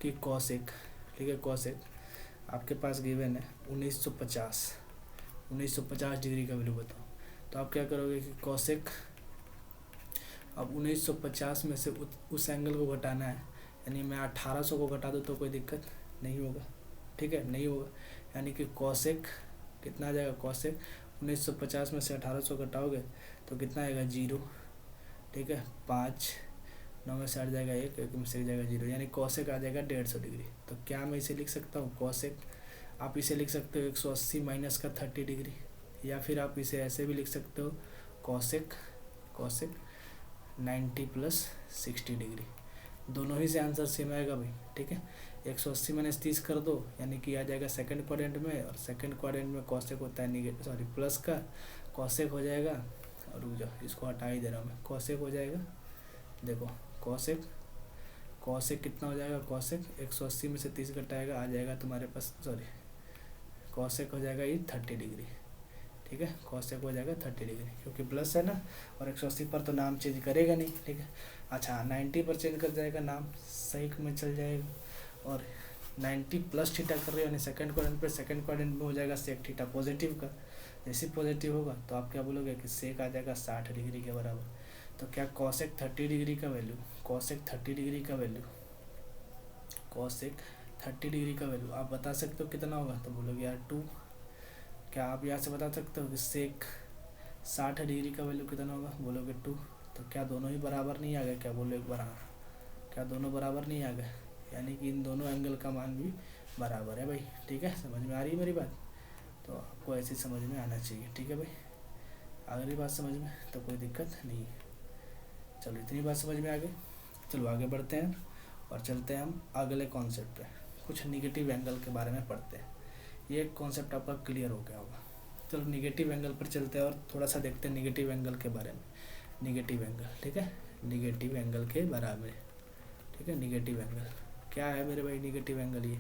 A: कि कॉसेक, ठीक है, कॉसेक आपके पास गिवन है 1950 डिग्री का वैल्यू बताओ, तो आप क्या करोगे कि कॉसेक अब 1950 में से उस एंगल को घटाना है, यानी मैं 1800 को घटा दूँ तो कोई दिक्कत नहीं होगा। ठीक है, नहीं होगा, यानी कि कॉसेक कितना आ जाएगा, कॉसेक 1950 में से 1800 घटाओगे तो कितना आएगा 0। ठीक है, 5 9 में से हट जाएगा 1 में से जाएगा 0, यानी कॉसेक आ जाएगा 150 डिग्री। तो क्या मैं इसे लिख सकता हूँ कॉसेक, आप इसे लिख सकते हो 180 माइनस का 30 डिग्री, या फिर आप इसे ऐसे भी लिख सकते हो कॉसेक 90 + 60 डिग्री। दोनों ही से आंसर सेम आएगा भाई। ठीक है, 180 - 30 कर दो, यानी कि आ जाएगा सेकंड क्वाड्रेंट में, और सेकंड क्वाड्रेंट में कॉसेक होता है प्लस का, कॉसेक हो जाएगा। और रुक जाओ, इसको हटा ही दे रहा हूँ मैं, कॉसेक हो जाएगा, देखो कॉसेक कितना हो जाएगा, कॉसेक 180 में से 30 घटाएगा आ जाएगा तुम्हारे पास, कॉसेक हो जाएगा ये 30 डिग्री। ठीक है, कॉसेक हो जाएगा 30 डिग्री, क्योंकि प्लस है ना, और 180 पर तो नाम चेंज करेगा नहीं। ठीक है, अच्छा 90 पर चेंज कर जाएगा नाम, सही में चल जाएगा, और 90 + थीटा कर रहे हो, यानी सेकंड क्वाड्रेंट में हो जाएगा सेक थीटा पॉजिटिव का। जैसे पॉजिटिव होगा तो आप क्या बोलोगे कि सेक आ जाएगा 60 डिग्री के बराबर। तो क्या कॉसेक 30 डिग्री का वैल्यू, कॉसेक 30 डिग्री का वैल्यू आप बता सकते हो कितना होगा, तो बोलोगे यार 2। क्या आप यहाँ से बता सकते हो कि सेक 60 डिग्री का वैल्यू कितना होगा, बोलोगे 2। तो क्या दोनों ही बराबर नहीं आ गए, क्या बोलो एक बार हाँ, क्या दोनों बराबर नहीं आ गए, यानी कि इन दोनों एंगल का मान भी बराबर है भाई। ठीक है, समझ में आ रही है मेरी बात, तो आपको ऐसी समझ में आना चाहिए। ठीक है भाई, अगली बात समझ में तो कोई दिक्कत नहीं। चलो इतनी बात समझ में आ गई, चलो आगे बढ़ते हैं और चलते हैं हम अगले कॉन्सेप्ट पे, कुछ निगेटिव एंगल के बारे में पढ़ते हैं। ये कॉन्सेप्ट आपका क्लियर हो गया होगा। चलो निगेटिव एंगल पर चलते हैं और थोड़ा सा देखते हैं निगेटिव एंगल के बारे में। निगेटिव एंगल, ठीक है, निगेटिव एंगल के बराबर। ठीक है, निगेटिव एंगल क्या है मेरे भाई, निगेटिव एंगल ये,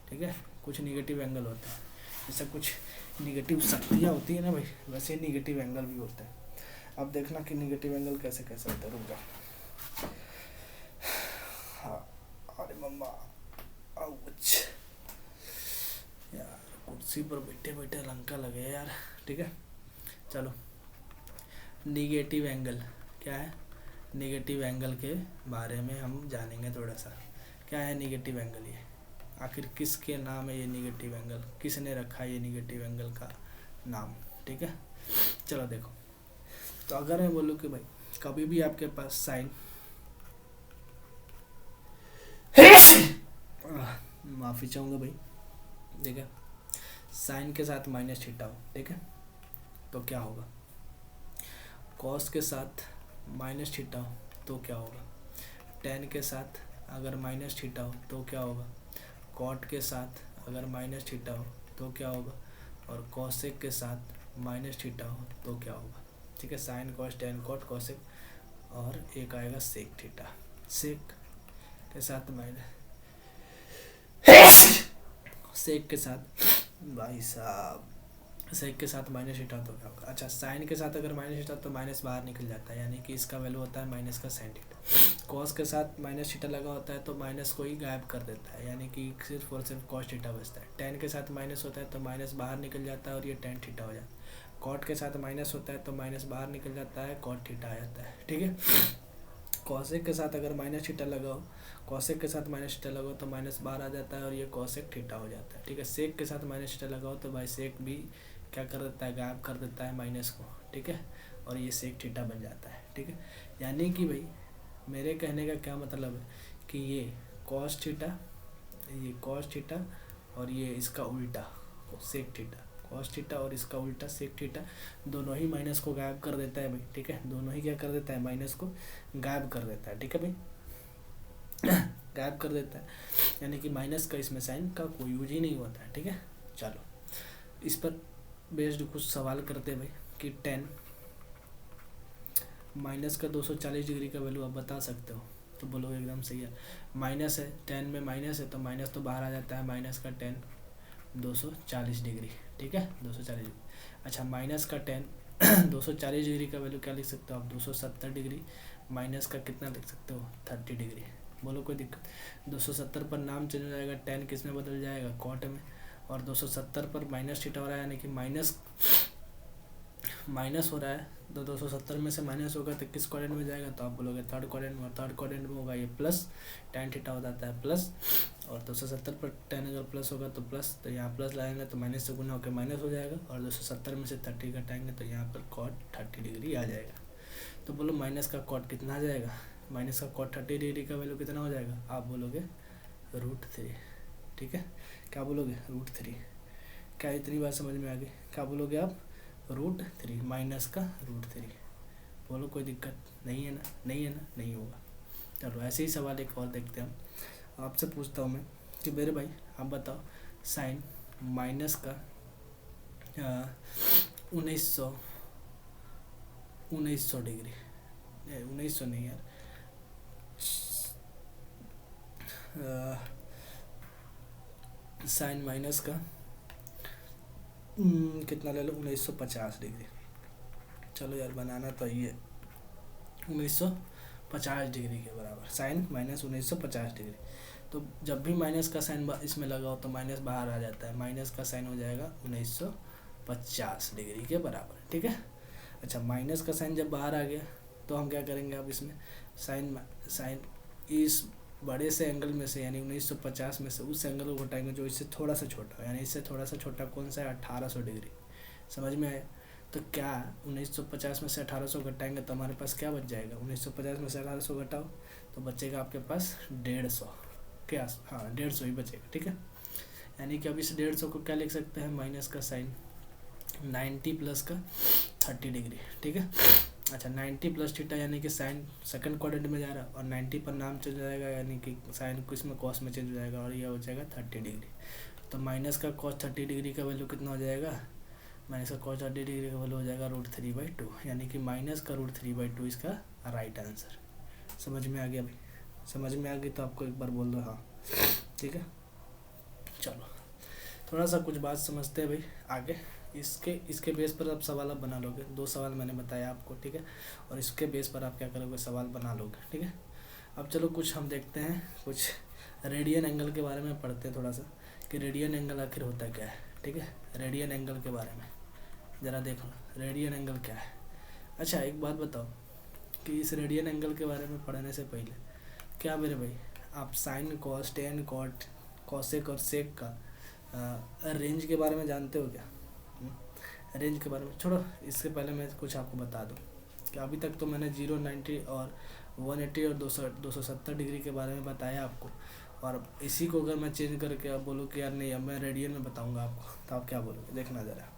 A: ठीक है, कुछ निगेटिव एंगल होते हैं, जैसे कुछ निगेटिव शक्तियाँ होती है ना भाई, वैसे निगेटिव एंगल भी होते हैं। अब देखना कि निगेटिव एंगल कैसे कैसे होता है। रुक जाओ, हाँ, अरे मम्मा आउच यार, कुर्सी पर बैठे बैठे लंका लगे यार। ठीक है, चलो निगेटिव एंगल क्या है, निगेटिव एंगल के बारे में हम जानेंगे थोड़ा सा। क्या है निगेटिव एंगल, ये आखिर किसके नाम है, ये निगेटिव एंगल किसने रखा है ये निगेटिव एंगल का नाम। ठीक है, चलो देखो, तो अगर मैं बोलूँ कि भाई कभी भी आपके पास साइन, माफ़ी चाहूँगा भाई, ठीक है, साइन के साथ माइनस थीटा हो, ठीक है, तो क्या होगा, कॉस के साथ माइनस थीटा हो तो क्या होगा, टेन के साथ अगर माइनस थीटा हो तो क्या होगा, कॉट के साथ अगर माइनस थीटा हो तो क्या होगा, और कॉसेक के साथ माइनस थीटा हो तो क्या होगा। ठीक है, sine cos tan cot cosec, और एक आएगा सेक थीटा, सेक के साथ माइनस सेक के साथ, भाई साहब, सेक के साथ माइनस थीटा तो क्या होगा। अच्छा, साइन के साथ अगर माइनस थीटा तो माइनस बाहर निकल जाता है, यानी कि इसका वैल्यू होता है माइनस का साइन थीटा। कॉस के साथ माइनस थीटा लगा होता है तो माइनस को ही गायब कर देता है, यानी कि सिर्फ और सिर्फ कॉस थीटा बचता है। टेन के साथ माइनस होता है तो माइनस बाहर निकल जाता है और ये टेन थीटा हो जाता है। कॉट के साथ माइनस होता है तो माइनस बाहर निकल जाता है, कॉट थीटा आ जाता है। ठीक है, कॉसेक के साथ अगर माइनस थीटा लगाओ, कॉसेक के साथ माइनस थीटा लगाओ तो माइनस बाहर आ जाता है और ये कॉसेक थीटा हो जाता है। ठीक है, सेक के साथ माइनस थीटा लगाओ तो भाई सेक भी क्या कर देता है, गायब कर देता है माइनस को। ठीक है, और ये सेक थीटा बन जाता है। ठीक है, यानी कि भाई मेरे कहने का क्या मतलब है कि ये कॉस थीटा और ये इसका उल्टा सेक थीटा, कॉस थीटा और इसका उल्टा सेक थीटा, दोनों ही माइनस को गायब कर देता है भाई। ठीक है, दोनों ही क्या कर देता है, माइनस को गायब कर देता है। ठीक है भाई, गायब कर देता है, यानी कि माइनस का इसमें साइन का कोई यूज ही नहीं होता है। ठीक है, चलो इस पर बेस्ड कुछ सवाल करते हैं भाई कि टेन माइनस का 240 डिग्री का वैल्यू आप बता सकते हो, तो बोलो एकदम सही है। माइनस है, टेन में माइनस है तो माइनस तो बाहर आ जाता है, माइनस का टेन 240 डिग्री। ठीक है, 240 डिग्री। अच्छा, माइनस का टेन 240 डिग्री का वैल्यू क्या लिख सकते हो आप, 270 डिग्री, माइनस का कितना लिख सकते हो, 30 डिग्री। बोलो कोई दिक्कत, 270 पर नाम चेंज हो जाएगा, टेन किस में बदल जाएगा, कॉट में, और 270 पर माइनस थीटा हो रहा है, यानी कि माइनस हो रहा है, तो 270 में से माइनस होगा तो किस क्वाड्रेंट में जाएगा, तो आप बोलोगे थर्ड क्वाड्रेंट में, और थर्ड क्वाड्रेंट में होगा ये प्लस, टेन थीटा हो जाता है प्लस, और 270 पर टेन अगर प्लस होगा तो प्लस, तो यहाँ प्लस लाएंगे तो माइनस से गुना होकर माइनस हो जाएगा, और 270 में से 30 घटाएंगे तो यहाँ पर कॉट 30 डिग्री आ जाएगा। तो बोलो माइनस का कॉट कितना आ जाएगा, माइनस का कॉट 30 डिग्री का वैल्यू कितना हो जाएगा, आप बोलोगे √3। ठीक है, क्या बोलोगे, √3। क्या इतनी बात समझ में आ गई, क्या बोलोगे आप, √3, माइनस का √3। बोलो कोई दिक्कत नहीं है ना, नहीं है ना, नहीं होगा। चलो ऐसे ही सवाल एक और देखते हैं हम। आपसे पूछता हूँ मैं कि मेरे भाई आप बताओ, साइन माइनस का 1900 डिग्री, 1900 नहीं यार, साइन माइनस का कितना ले लो, 1950 डिग्री। चलो यार बनाना तो ये 1950 डिग्री के बराबर, साइन माइनस 1950 डिग्री। तो जब भी माइनस का साइन इसमें लगाओ तो माइनस बाहर आ जाता है, माइनस का साइन हो जाएगा 1950 डिग्री के बराबर। ठीक है, अच्छा, माइनस का साइन जब बाहर आ गया तो हम क्या करेंगे, अब इसमें साइन इस बड़े से एंगल में से, यानी 1950 में से उस एंगल को घटाएंगे जो इससे थोड़ा सा छोटा, यानी इससे थोड़ा सा छोटा कौन सा है, 1800 डिग्री। समझ में आया, तो क्या 1950 में से 1800 घटाएंगे तो हमारे पास क्या बच जाएगा, 1950 में से 1800 घटाओ तो बचेगा आपके पास 150 क्या, हाँ 150 ही बचेगा। ठीक है, यानी कि अब इस 150 को क्या लिख सकते हैं, माइनस का साइन 90 प्लस का 30 डिग्री। ठीक है, अच्छा 90 प्लस थीटा, यानी कि साइन सेकंड क्वाड्रेंट में जा रहा है, और 90 पर नाम चेंज हो जाएगा, यानी कि साइन को इसमें कॉस में चेंज हो जाएगा, और यह हो जाएगा 30 डिग्री। तो माइनस का कॉस 30 डिग्री का वैल्यू कितना हो जाएगा, माइनस का कॉस 30 डिग्री का वैल्यू हो जाएगा √3/2, यानी कि माइनस का √3/2 इसका राइट आंसर। समझ में आ गया भाई, समझ में आ गई तो आपको एक बार बोल दो हाँ। ठीक है, चलो थोड़ा सा कुछ बात समझते हैं भाई आगे। इसके बेस पर आप सवाल आप बना लोगे, 2 सवाल मैंने बताया आपको। ठीक है, और इसके बेस पर आप क्या करोगे, सवाल बना लोगे। ठीक है, अब चलो कुछ हम देखते हैं, कुछ रेडियन एंगल के बारे में पढ़ते हैं थोड़ा सा, कि रेडियन एंगल आखिर होता क्या है। ठीक है, रेडियन एंगल के बारे में ज़रा देखो, रेडियन एंगल क्या है। अच्छा एक बात बताओ कि इस रेडियन एंगल के बारे में पढ़ने से पहले क्या मेरे भाई आप sine cos tan cot cosec और सेक का रेंज के बारे में जानते हो क्या, रेंज के बारे में छोड़ो, इससे पहले मैं कुछ आपको बता दूं कि अभी तक तो मैंने 0, 90 और 180 और 270 डिग्री के बारे में बताया आपको, और इसी को अगर मैं चेंज करके अब बोलूँ कि यार नहीं अब मैं रेडियन में बताऊंगा आपको, तो आप क्या बोलोगे, देखना ज़रा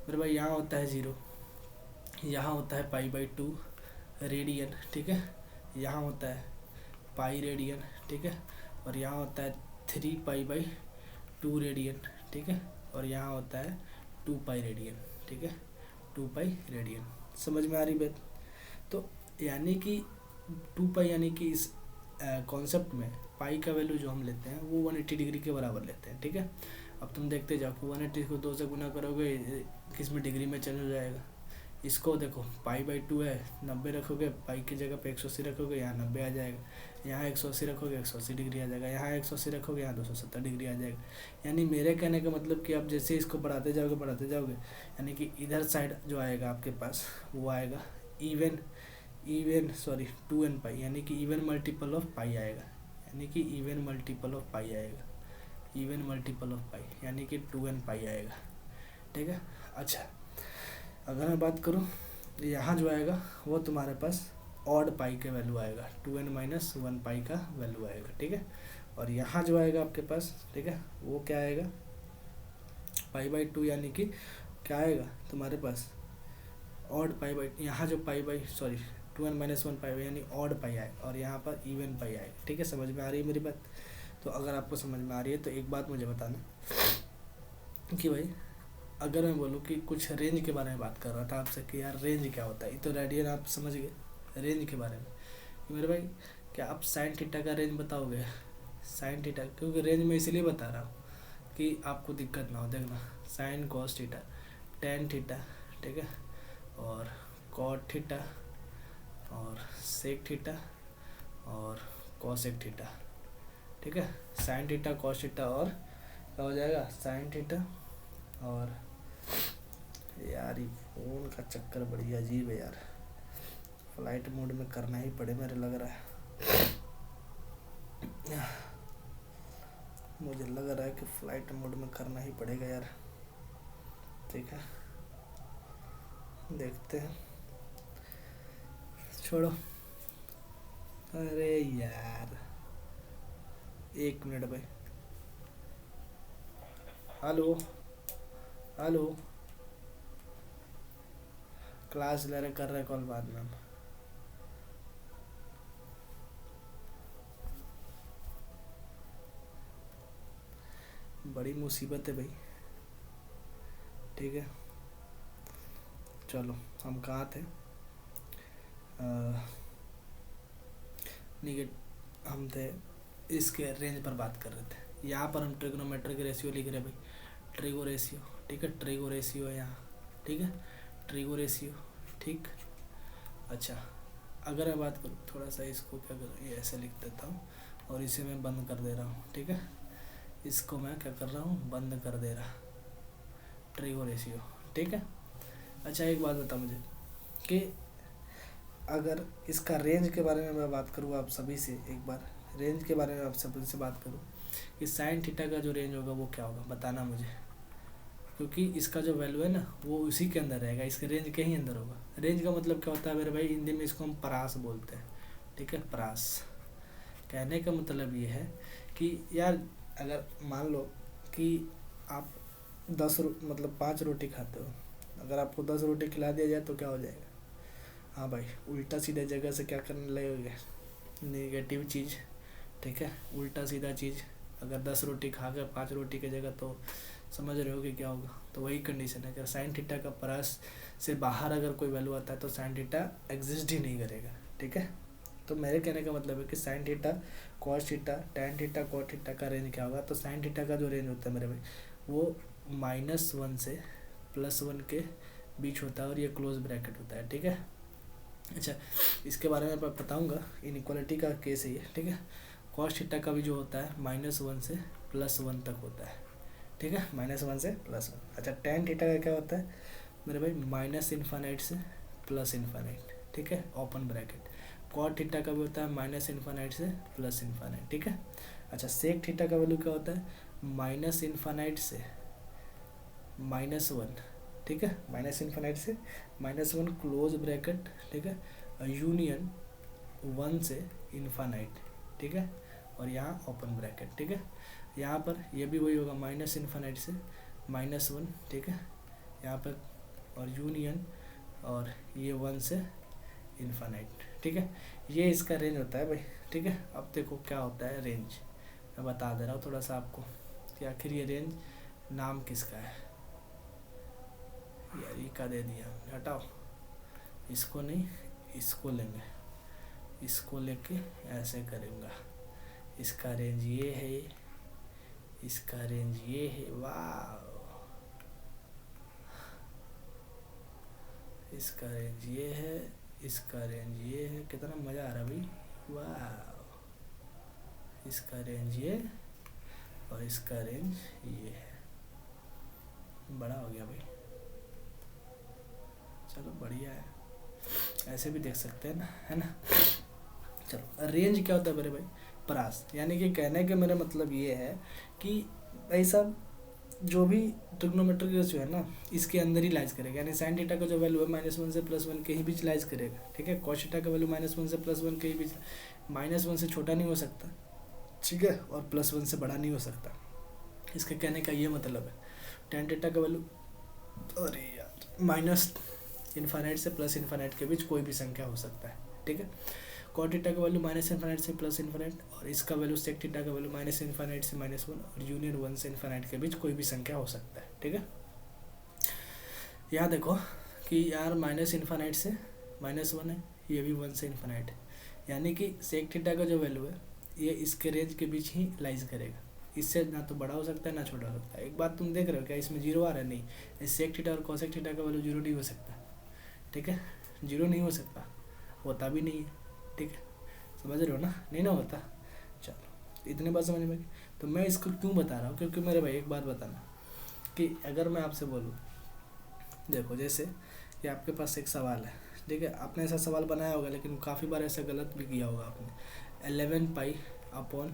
A: मेरे भाई। यहाँ होता है 0, यहाँ होता है π/2, रेडियन, ठीक है। यहाँ होता है पाई रेडियन, ठीक है। और यहाँ होता है 3 पाई/2 रेडियन, ठीक है। और यहाँ होता है 2 पाई रेडियन, ठीक है। 2 पाई रेडियन, समझ में आ रही बात? तो यानी कि 2 पाई यानी कि इस कॉन्सेप्ट में पाई का वैल्यू जो हम लेते हैं वो 180 डिग्री के बराबर लेते हैं, ठीक है। अब तुम देखते जाओ कि 180 को 2 से गुना करोगे किस में डिग्री में चेंज हो जाएगा। इसको देखो पाई/2 है, 90 रखोगे, पाई की जगह पे 180 रखोगे, यहाँ 90 आ जाएगा। यहाँ 180 रखोगे 180 डिग्री आ जाएगा। यहाँ 180 रखोगे यहाँ 270 डिग्री आ जाएगा। यानी मेरे कहने का मतलब कि आप जैसे इसको बढ़ाते जाओगे यानी कि इधर साइड जो आएगा आपके पास वो आएगा इवन 2n पाई, यानी कि इवन मल्टीपल ऑफ पाई आएगा, यानी कि इवन मल्टीपल ऑफ पाई आएगा, इवन मल्टीपल ऑफ पाई यानी कि 2n पाई आएगा, ठीक है। अच्छा, अगर मैं बात करूँ यहाँ जो आएगा वो तुम्हारे पास ऑड पाई का वैल्यू आएगा, 2n-1 पाई का वैल्यू आएगा, ठीक है। और यहाँ जो आएगा आपके पास, ठीक है, वो क्या आएगा पाई/2, यानी कि क्या आएगा तुम्हारे पास ऑड यहाँ जो 2n-1 पाई यानी ऑड पाई आएगा, और यहाँ पर इवन पाई आएगा, ठीक है। समझ में आ रही है मेरी बात? तो अगर आपको समझ में आ रही है तो एक बात मुझे बताना कि भाई अगर मैं बोलूँ कि कुछ रेंज के बारे में बात कर रहा था आपसे कि यार रेंज क्या होता है, ये तो रेडियन आप समझ गए, रेंज के बारे में कि मेरे भाई क्या आप साइन थीटा का रेंज बताओगे? साइन थीटा, क्योंकि रेंज में इसलिए बता रहा हूँ कि आपको दिक्कत ना हो। देखना, sine cos theta, tan theta, ठीक है, और कॉट थीटा, और सेक थीटा, और कॉसेक थीटा, ठीक है। साइन थीटा कॉस थीटा और क्या हो जाएगा साइन थीटा, और यार ये फ़ोन का चक्कर बड़ी अजीब है यार, फ्लाइट मोड में करना ही पड़े मेरे लग रहा है, मुझे लग रहा है कि फ्लाइट मोड में करना ही पड़ेगा यार, ठीक है, देखते हैं, छोड़ो। अरे यार 1 मिनट भाई, हेलो हेलो, क्लास ले रहे, कर रहे कॉल बाद में हम। बड़ी मुसीबत है भाई, ठीक है। चलो हम कहाँ थे? हम थे इसके रेंज पर बात कर रहे थे। यहाँ पर हम ट्रिग्नोमेट्रिक रेशियो लिख रहे हैं भाई, ट्रिगो रेशियो, ठीक है, ट्रिगो रेशियो है यहाँ, ठीक है, ट्रिगो रेशियो, ठीक। अच्छा, अगर मैं बात करूँ थोड़ा सा इसको क्या करूँ, ये ऐसे लिख देता हूँ और इसे मैं बंद कर दे रहा हूँ, ठीक है, इसको मैं क्या कर रहा हूँ बंद कर दे रहा, ट्रिगो रेशियो, ठीक है। अच्छा एक बात बता मुझे कि अगर इसका रेंज के बारे में मैं बात करूँ आप सभी से, एक बार रेंज के बारे में आप सभी से बात करूँ कि साइन थीटा का जो रेंज होगा वो क्या होगा बताना मुझे, क्योंकि इसका जो वैल्यू है ना वो उसी के अंदर रहेगा, इसके रेंज के ही अंदर होगा। रेंज का मतलब क्या होता है मेरे भाई, हिंदी में इसको हम परास बोलते हैं, ठीक है, परास। कहने का मतलब ये है कि यार अगर मान लो कि आप 5 रोटी खाते हो, अगर आपको 10 रोटी खिला दिया जाए तो क्या हो जाएगा? हाँ भाई, उल्टा सीधा जगह से क्या करने लगेगा, नेगेटिव चीज़, ठीक है, उल्टा सीधा चीज़। अगर 10 रोटी खा कर 5 रोटी की जगह, तो समझ रहे हो कि क्या होगा। तो वही कंडीशन है, अगर साइन थीटा का परास से बाहर अगर कोई वैल्यू आता है तो साइन थीटा एग्जिस्ट ही नहीं करेगा, ठीक है। तो मेरे कहने का मतलब है कि sine theta cos theta tan theta cot theta का रेंज क्या होगा, तो साइन थीटा का जो रेंज होता है मेरे भाई वो -1 से +1 के बीच होता है, और ये क्लोज ब्रैकेट होता है, ठीक है। अच्छा, इसके बारे में मैं बताऊंगा, इनइक्वालिटी का केस है ये, ठीक है। कॉस थीटा का भी जो होता है -1 से +1 तक होता है, ठीक है, -1 से +1। अच्छा, टैन थीटा का क्या होता है मेरे भाई -∞ से +∞, ठीक है, ओपन ब्रैकेट। कॉट थीटा का भी होता है -∞ से +∞, ठीक है। अच्छा, सेक थीटा का वैल्यू क्या होता है -∞ से -1, ठीक है, -∞ से -1 क्लोज ब्रैकेट, ठीक है, यूनियन 1 से इन्फानाइट, ठीक है, और यहाँ ओपन ब्रैकेट, ठीक है। यहाँ पर ये भी वही होगा -∞ से -1, ठीक है, यहाँ पर, और यूनियन, और ये 1 से इन्फानाइट। ठीक है, ये इसका रेंज होता है भाई। ठीक है, अब देखो क्या होता है रेंज, मैं बता दे रहा हूँ थोड़ा सा आपको कि आखिर ये रेंज नाम किसका है। यार ये का दे दिया, हटाओ, इसको नहीं, इसको लेंगे, इसको लेके ऐसे करूँगा। इसका रेंज ये है, इसका रेंज ये है, वाह, इसका रेंज ये है, इसका रेंज ये है, कितना मज़ा आ रहा है भाई, वाह। इसका रेंज ये और इसका रेंज ये है, बड़ा हो गया भाई, चलो बढ़िया है, ऐसे भी देख सकते हैं ना, है ना। चलो रेंज क्या होता है मेरे भाई, परास, यानी कि कहने के मेरा मतलब ये है कि भाई साहब जो भी ट्रिग्नोमेट्रिक रेशियो है ना, इसके अंदर ही लाइज करेगा, यानी साइन थीटा का जो वैल्यू है -1 से +1 के ही बीच लाइज करेगा। ठीक है, कॉस थीटा का वैल्यू -1 से +1 के ही बीच, -1 से छोटा नहीं हो सकता, ठीक है, और +1 से बड़ा नहीं हो सकता। इसके कहने का ये मतलब है tan थीटा का वैल्यू, अरे यार, माइनस इन्फानाइट से प्लस इन्फानाइट के बीच कोई भी संख्या हो सकता है। ठीक है, cot थीटा का वैल्यू -इन्फानाइट से प्लस इन्फानाइट, और इसका वैल्यू sec थीटा का वैल्यू -इन्फानाइट से -1 और यूनियन 1 से इन्फानाइट के बीच कोई भी संख्या हो सकता है। ठीक है, यहाँ देखो कि यार -इन्फानाइट से -1 है, ये भी 1 से इन्फानाइट है, यानी कि sec थीटा का जो वैल्यू है ये इसके रेंज के बीच ही लाइज करेगा, इससे ना तो बड़ा हो सकता है ना छोटा हो सकता है। एक बात तुम देख रहे हो क्या, इसमें जीरो आ रहा है, नहीं, सेक थीटा और cosec थीटा का वैल्यू जीरो नहीं हो सकता। ठीक है, जीरो नहीं हो सकता, होता भी नहीं है। ठीक है, समझ रहे हो ना, नहीं ना होता। चलो इतने बात समझ में गई। तो मैं इसको क्यों बता रहा हूँ, क्योंकि मेरे भाई एक बात बताना कि अगर मैं आपसे बोलूँ, देखो जैसे कि आपके पास एक सवाल है, ठीक है, आपने ऐसा सवाल बनाया होगा लेकिन काफ़ी बार ऐसा गलत भी किया होगा आपने, 11 पाई अपॉन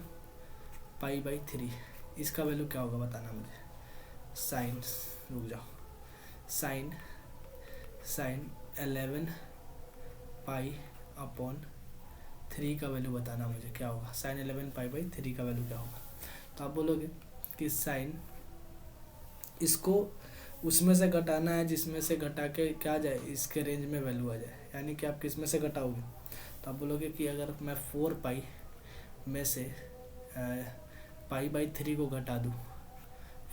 A: π/3, इसका वैल्यू क्या होगा बताना मुझे। साइन, रुक जाओ, साइन 11 पाई अपॉन 3 का वैल्यू बताना मुझे क्या होगा। साइन 11 π/3 का वैल्यू क्या होगा, तो आप बोलोगे कि साइन, इसको उसमें से घटाना है जिसमें से घटा के क्या आ जाए, इसके रेंज में वैल्यू आ जाए, यानी कि आप किस में से घटाओगे, तो आप बोलोगे कि अगर मैं 4 पाई में से π/3 को घटा दूँ,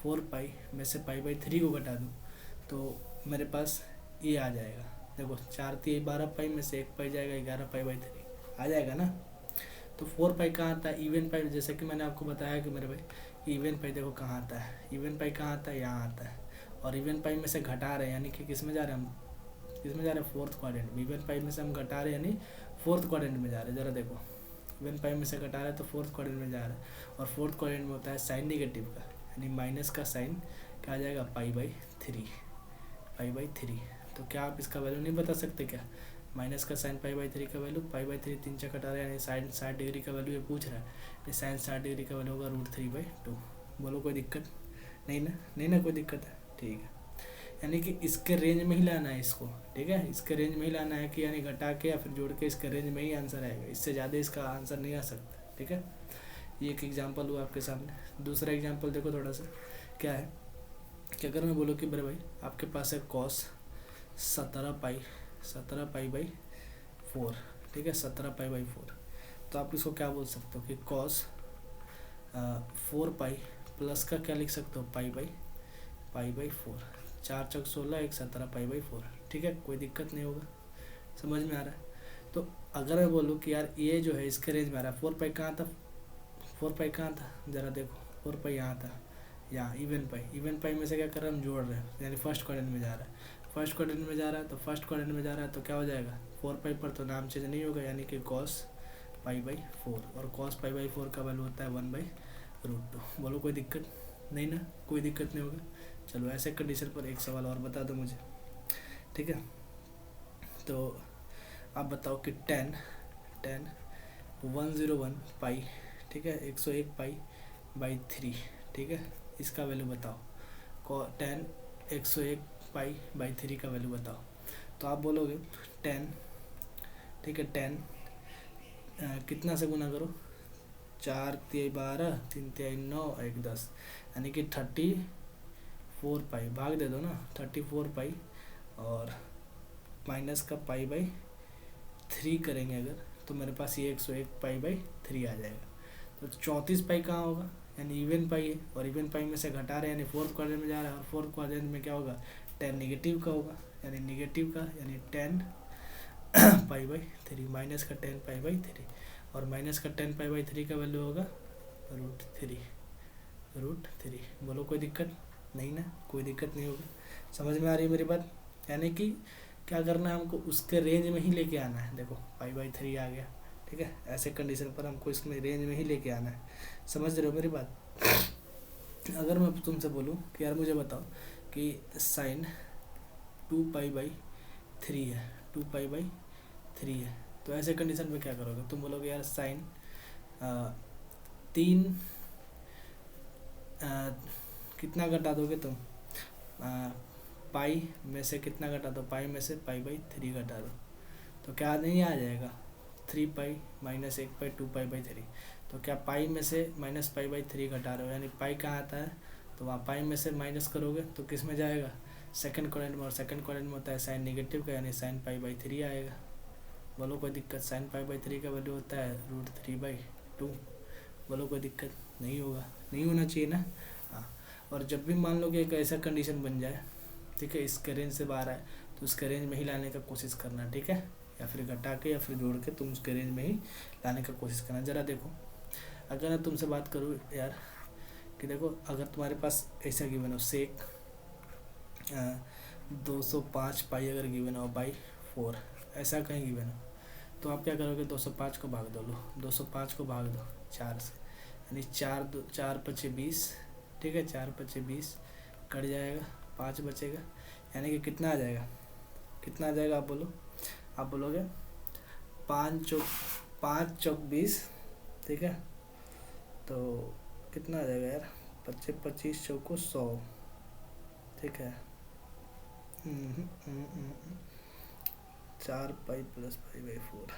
A: 4 पाई में से π/3 को घटा दूँ, तो मेरे पास ये आ जाएगा। देखो 4 3 12 पाई में से 1 पाई जाएगा, 11 π/3 आ जाएगा ना। तो 4 पाई कहाँ आता है, इवन पाई, जैसे कि मैंने आपको बताया कि मेरे भाई इवन पाई देखो कहाँ आता है, इवन पाई कहाँ आता है, यहाँ आता है, और इवन पाई में से घटा रहे हैं, यानी कि किस में जा रहे हैं हम, किस में जा रहे हैं, फोर्थ क्वाड्रेंट में। इवन पाई में से हम घटा रहे हैं यानी फोर्थ क्वाड्रेंट में जा रहे हैं, ज़रा देखो, इवन पाई में से घटा रहे हैं तो फोर्थ क्वाड्रेंट में जा रहा है, और फोर्थ क्वाड्रेंट में होता है साइन नेगेटिव का, यानी माइनस का साइन क्या आ जाएगा, π/3। तो क्या आप इसका वैल्यू नहीं बता सकते क्या, माइनस का साइन π/3 का वैल्यू, π/3 3 से घटा रहे हैं, यानी साइन 60 डिग्री का वैल्यू ये पूछ रहा है, साइन 60 डिग्री का वैल्यू होगा √3/2। बोलो कोई दिक्कत नहीं ना, नहीं ना कोई दिक्कत है, ठीक है। यानी कि इसके रेंज में ही लाना है इसको, ठीक है, इसके रेंज में ही लाना है, कि यानी घटा के या फिर जोड़ के इसके रेंज में ही आंसर आएगा, इससे ज़्यादा इसका आंसर नहीं आ सकता। ठीक है, ये एक एग्जांपल हुआ आपके सामने। दूसरा एग्जांपल देखो थोड़ा सा, क्या है कि अगर मैं बोलूँ कि मेरे भाई आपके पास है कॉस 17 π/4, ठीक है, 17 π/4, तो आप इसको क्या बोल सकते हो कि कॉस 4 पाई प्लस का क्या लिख सकते हो, π/4, 4 चौक 16, 1 17 π/4। ठीक है, कोई दिक्कत नहीं होगा, समझ में आ रहा है। तो अगर मैं बोलूँ कि यार ये जो है इसके रेंज में आ रहा है, 4 पाई कहाँ था, 4 पाई कहाँ था, ज़रा देखो, 4 पाई यहाँ था, यहाँ इवन पाई में से क्या कर रहे हैं, हम जोड़ रहे हैं, यानी फर्स्ट क्वाड्रेंट में जा रहा है, फर्स्ट क्वाड्रेंट में जा रहा है, तो फर्स्ट क्वाड्रेंट में जा रहा है तो क्या हो जाएगा, 4 पाई पर तो नाम चेंज नहीं होगा, यानी कि cos π/4, और cos π/4 का वैल्यू होता है 1/√2। बोलो कोई दिक्कत नहीं ना, कोई दिक्कत नहीं होगा। चलो ऐसे कंडीशन पर एक सवाल और बता दो मुझे, ठीक है। तो आप बताओ कि tan 101 पाई, ठीक है, 101 π/3, ठीक है, इसका वैल्यू बताओ, tan 101 π/3 का वैल्यू बताओ। तो आप बोलोगे tan, ठीक है, tan कितना से गुना करो, 4 3 12, 3 3 9, 1 10, यानी कि 34 पाई, भाग दे दो ना, 34 पाई और माइनस का π/4, 3 करेंगे अगर, तो मेरे पास ये 101 पाई/3 आ जाएगा। तो 34 पाई कहाँ होगा, यानी इवन पाई है, और इवन पाई में से घटा रहे हैं यानी फोर्थ क्वाड्रेंट में जा रहा है, और फोर्थ क्वाड्रेंट में क्या होगा, 10 नेगेटिव का होगा, यानी नेगेटिव का, यानी 10 पाई/3 माइनस का 10 पाई/3, और माइनस का 10 पाई/3 का वैल्यू होगा √3। बोलो कोई दिक्कत नहीं ना, कोई दिक्कत नहीं होगी, समझ में आ रही है मेरी बात। यानी कि क्या करना है हमको, उसके रेंज में ही लेके आना है। देखो पाई/3 आ गया, ठीक है, ऐसे कंडीशन पर हमको इसमें रेंज में ही लेके आना है, समझ रहे हो मेरी बात। अगर मैं तुमसे बोलूँ कि यार मुझे बताओ कि साइन 2 पाई/3 है, 2 पाई/3 है, तो ऐसे कंडीशन में क्या करोगे, तुम बोलोगे यार साइन 3 कितना घटा दोगे तुम, पाई में से कितना घटा दो, पाई में से पाई/3 घटा दो, तो क्या नहीं आ जाएगा 3 पाई माइनस 1 पाई 2 पाई/3। तो क्या पाई में से माइनस पाई/3 घटा रहे हो, यानी पाई कहाँ आता है, तो वहाँ पाई में से माइनस करोगे तो किस में जाएगा, सेकंड क्वाड्रेंट में, और सेकंड क्वाड्रेंट में होता है साइन नेगेटिव का, यानी साइन पाई/3 आएगा। बोलो कोई दिक्कत, साइन पाई/3 का वैल्यू होता है √3/2। बोलो कोई दिक्कत नहीं होगा, नहीं होना चाहिए ना। हाँ, और जब भी मान लो कि एक ऐसा कंडीशन बन जाए, ठीक है, इसके रेंज से बाहर आए, तो उसके रेंज में ही लाने का कोशिश करना, ठीक है, या फिर घटा के या फिर जोड़ के तुम उसके रेंज में ही लाने का कोशिश करना। ज़रा देखो, अगर मैं तुमसे बात करूँ यार कि देखो, अगर तुम्हारे पास ऐसा गिवन हो सेक 205 पाई अगर गिवन हो बाई 4, ऐसा कहीं गिवन हो, तो आप क्या करोगे, 205 को भाग दो, लो 205 को भाग दो 4 से, यानी 4×5 = 20, ठीक है, 4×5 = 20, कट जाएगा, 5 बचेगा, यानी कि कितना आ जाएगा, कितना आ जाएगा, आप बोलो, आप बोलोगे 5×5 = 20, ठीक है, तो कितना आ जाएगा यार, 25×5 = 100, ठीक है, 4 पाई + पाई/4।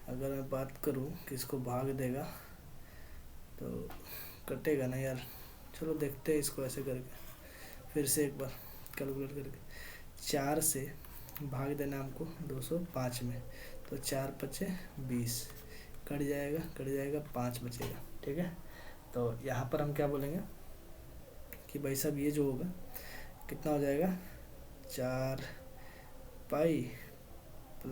A: अगर मैं बात करूँ कि इसको भाग देगा तो कटेगा ना यार, चलो देखते हैं इसको ऐसे करके, फिर से एक बार कैलकुलेट करके, 4 से भाग देना हमको 205 में, तो 4×5 = 20, कट जाएगा 5 बचेगा, ठीक है। तो यहाँ पर हम क्या बोलेंगे कि भाई साहब ये जो होगा कितना हो जाएगा, 4 पाई +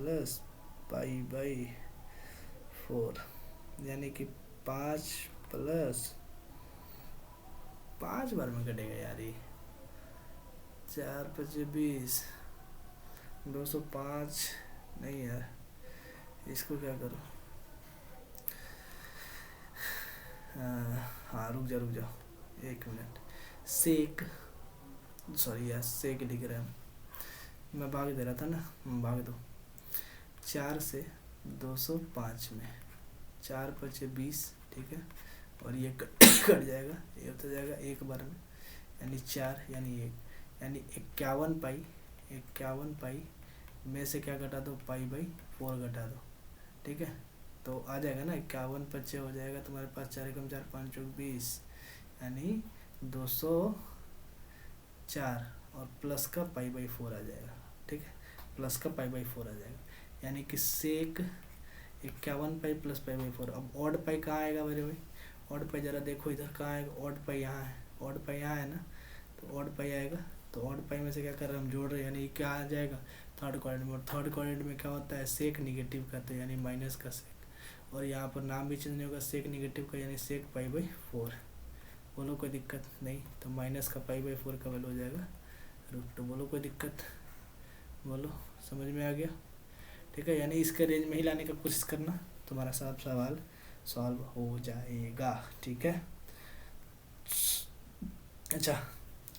A: पाई/4, यानी कि 5 बार में कटेगा यार ये, 4×5 = 20, 205 नहीं यार, इसको क्या करो, हाँ रुक जाओ 1 मिनट, सेक लिख रहे हैं, मैं भाग दे रहा था ना, भाग दो 4 से 205 में, 4×5 = 20, ठीक है, और ये कट जाएगा, ये होता जाएगा 1 बार में, यानी 4 यानी 1, यानी 51 पाई में से क्या घटा दो, पाई/4 घटा दो, ठीक है, तो आ जाएगा ना 51×5 हो जाएगा तुम्हारे पास, 4 × 4 = 5 + 20, यानी 204, और प्लस का पाई/4 आ जाएगा, ठीक है, प्लस का पाई/4 आ जाएगा, यानी कि सेक 51 पाई + पाई/4। अब ऑड पाई कहाँ आएगा मेरे भाई, ऑड पाई जरा देखो इधर कहाँ आएगा, ऑड पाई यहाँ है, ऑड पाई यहाँ है ना, तो ऑड पाई आएगा, तो ऑड पाई में से क्या कर रहे हैं हम, जोड़ रहे हैं, यानी क्या आ जाएगा, थर्ड क्वाड्रेंट में, और थर्ड क्वाड्रेंट में क्या होता है, सेक निगेटिव का, तो यानी माइनस का सेक, और यहाँ पर नाम भी चेंज नहीं होगा, सेक निगेटिव का, यानी सेक पाई/4। बोलो कोई दिक्कत नहीं, तो माइनस का पाई/4 का वैल्यू हो जाएगा √2। बोलो कोई दिक्कत, बोलो समझ में आ गया, ठीक है, यानी इसके रेंज में ही लाने का कोशिश करना, तुम्हारा सब सवाल सॉल्व हो जाएगा, ठीक है। अच्छा,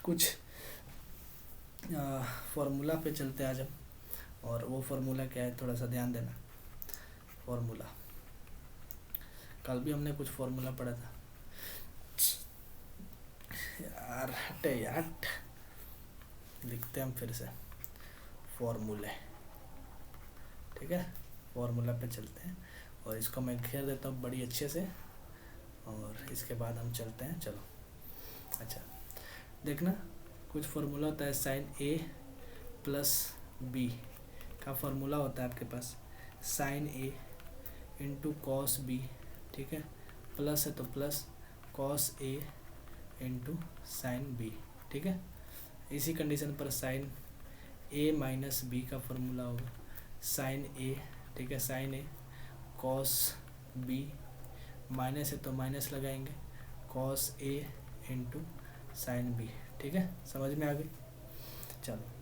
A: कुछ फॉर्मूला पे चलते आज हम, और वो फार्मूला क्या है, थोड़ा सा ध्यान देना। फार्मूला कल भी हमने कुछ फार्मूला पढ़ा था यार, हटे यार, लिखते हम फिर से फॉर्मूले, ठीक है, फार्मूला पे चलते हैं, और इसको मैं घेर देता हूँ बड़ी अच्छे से, और इसके बाद हम चलते हैं, चलो। अच्छा देखना, कुछ फार्मूला होता है साइन A + B का फार्मूला होता है आपके पास, साइन ए इंटू कॉस बी, ठीक है, प्लस है तो plus cos A into sine B, ठीक है। इसी कंडीशन पर साइन ए माइनस बी का फॉर्मूला होगा साइन ए, ठीक है, साइन ए कॉस बी, माइनस है तो माइनस लगाएंगे cos A into sine B, ठीक है, समझ में आ गई। चलो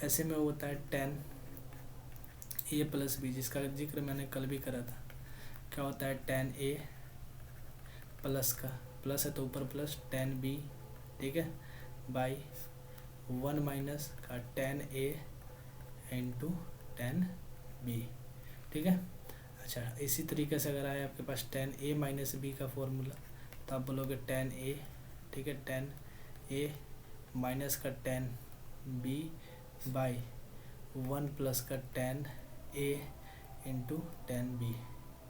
A: ऐसे में होता है टेन ए प्लस बी, जिसका जिक्र मैंने कल भी करा था। क्या होता है टेन ए प्लस का, प्लस है तो ऊपर प्लस टेन बी, ठीक है, बाई 1 माइनस का टेन ए इंटू टेन बी, ठीक है। अच्छा, इसी तरीके से अगर आए आपके पास टेन ए माइनस बी का फॉर्मूला, तो आप बोलोगे टेन ए, ठीक है, टेन ए माइनस का टेन बी बाई 1 प्लस का टेन ए इंटू टेन बी,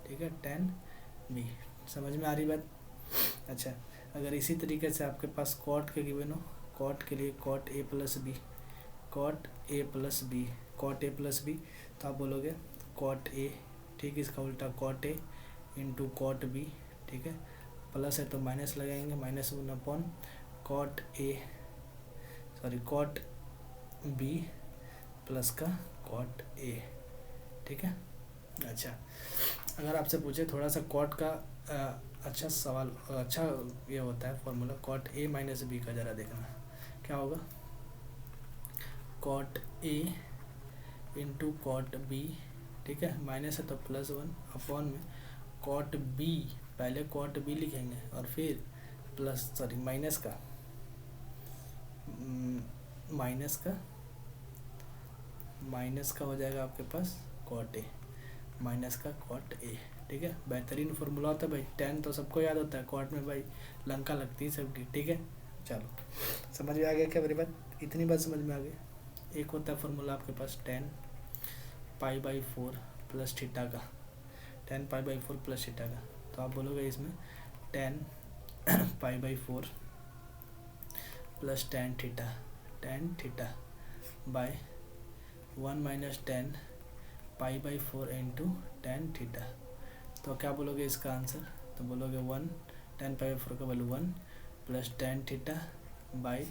A: ठीक है, टेन बी। समझ में आ रही बात। अच्छा, अगर इसी तरीके से आपके पास कॉट के गिवन हो, कॉट के लिए cot A plus B, cot A plus B, cot A plus B, तो आप बोलोगे कॉट ए, ठीक, इसका उल्टा cot A into cot B, ठीक है, प्लस है तो माइनस लगाएंगे, minus 1 upon cot A, sorry cot B plus का कॉट ए, ठीक है। अच्छा, अगर आपसे पूछे थोड़ा सा कॉट का अच्छा सवाल, अच्छा ये होता है formula cot A minus B का, ज़रा देखना क्या होगा। Cot A into cot B, ठीक है, माइनस है तो प्लस 1 अपॉन में कॉट बी, पहले कॉट बी लिखेंगे और फिर प्लस, सॉरी माइनस का माइनस का हो जाएगा आपके पास कॉट ए, माइनस का कॉट ए, ठीक है। बेहतरीन फार्मूला होता है भाई, टेन तो सबको याद होता है, कॉट में भाई लंका लगती है सबकी, ठीक है। चलो, समझ में आ गया क्या मेरी बात, इतनी बात समझ में आ गई। एक होता है फार्मूला आपके पास ten pi by 4 plus theta का, ten pi by 4 plus theta का, तो आप बोलोगे इसमें ten pi by 4 plus ten theta by 1 minus ten pi by 4 into ten theta, तो क्या बोलोगे इसका आंसर, तो बोलोगे 1 टेन पाई बाई 4 का value 1 plus ten theta by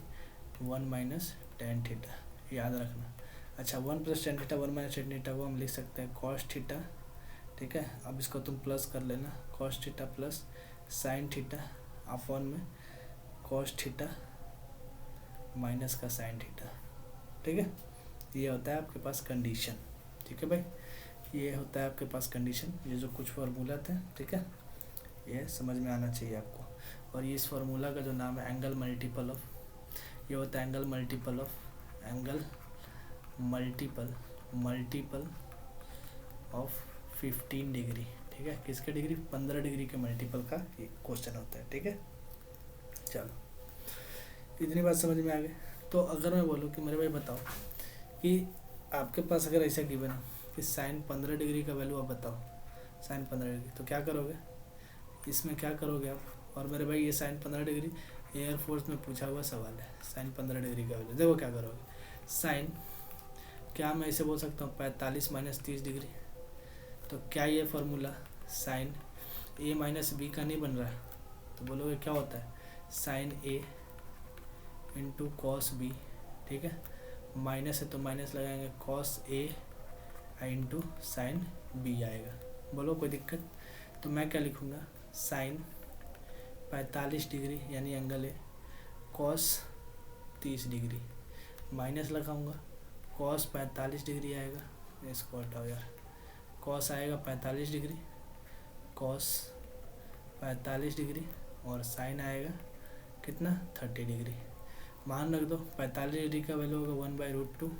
A: 1 minus tan theta, याद रखना। अच्छा, 1 plus ten theta 1 minus tan theta को हम लिख सकते हैं कॉस थीटा, ठीक है। अब इसको तुम प्लस कर लेना, cos theta plus sine theta upon में कॉस थीटा माइनस का साइन थीटा, ठीक है। ये होता है आपके पास कंडीशन, ठीक है भाई, ये होता है आपके पास कंडीशन। ये जो कुछ फार्मूला थे, ठीक है, ये समझ में आना चाहिए आपको। और ये इस फार्मूला का जो नाम है एंगल मल्टीपल ऑफ, ये होता है एंगल मल्टीपल ऑफ 15 डिग्री, ठीक है। किसके डिग्री, 15 डिग्री के मल्टीपल का ये क्वेश्चन होता है, ठीक है। चलो, इतनी बात समझ में आ गई। तो अगर मैं बोलूँ कि मेरे भाई बताओ कि आपके पास अगर ऐसा गिवन है कि साइन 15 डिग्री का वैल्यू आप बताओ, साइन 15 डिग्री, तो क्या करोगे, इसमें क्या करोगे आप। और मेरे भाई ये साइन 15 डिग्री एयरफोर्स में पूछा हुआ सवाल है, साइन 15 डिग्री का वैल्यू, देखो क्या करोगे। साइन, क्या मैं इसे बोल सकता हूँ 45 माइनस 30 डिग्री, तो क्या ये फार्मूला साइन ए माइनस बी का नहीं बन रहा है, तो बोलोगे क्या होता है साइन ए इंटू कॉस बी, ठीक है, माइनस है तो माइनस लगाएंगे cos A into sine B आएगा। बोलो कोई दिक्कत। तो मैं क्या लिखूँगा, साइन 45 डिग्री यानी एंगल है, कॉस 30 डिग्री, माइनस लगाऊंगा कॉस 45 डिग्री आएगा, इसको हटाओ यार, कॉस आएगा 45 डिग्री, कॉस 45 डिग्री और साइन आएगा कितना 30 डिग्री। मान रख दो 45 डिग्री का वैल्यू होगा 1/√2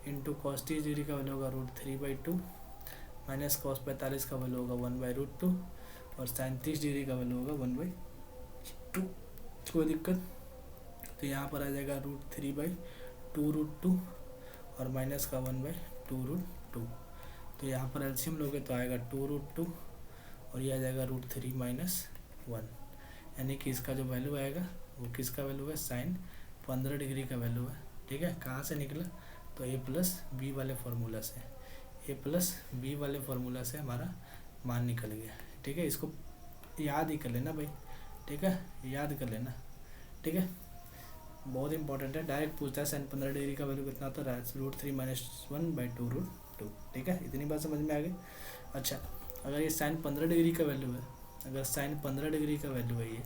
A: इंटू कॉस 30 डिग्री का वैल्यू होगा √3/2 माइनस कॉस 45 का वैल्यू होगा 1/√2 और साइन 30 डिग्री का वैल्यू होगा 1/2। कोई दिक्कत। तो यहाँ पर आ जाएगा √3/2√2 और माइनस का 1/2√2। तो यहाँ पर एलसीएम लोगे तो आएगा 2√2 और ये आ जाएगा √3 माइनस 1, यानी कि इसका जो वैल्यू आएगा वो किसका वैल्यू है, साइन 15 डिग्री का वैल्यू है, ठीक है। कहाँ से निकला, तो a प्लस बी वाले फार्मूला से, ए प्लस बी वाले फार्मूला से हमारा मान निकल गया। ठीक है, इसको याद ही कर लेना भाई। ठीक है, याद कर लेना। ठीक है, बहुत इंपॉर्टेंट है। डायरेक्ट पूछता है साइन 15 डिग्री का वैल्यू कितना होता है, √3 - 1/2√2। ठीक है, इतनी बात समझ में आ गई। अच्छा, अगर ये साइन 15 डिग्री का वैल्यू है, अगर साइन 15 डिग्री का वैल्यू है ये,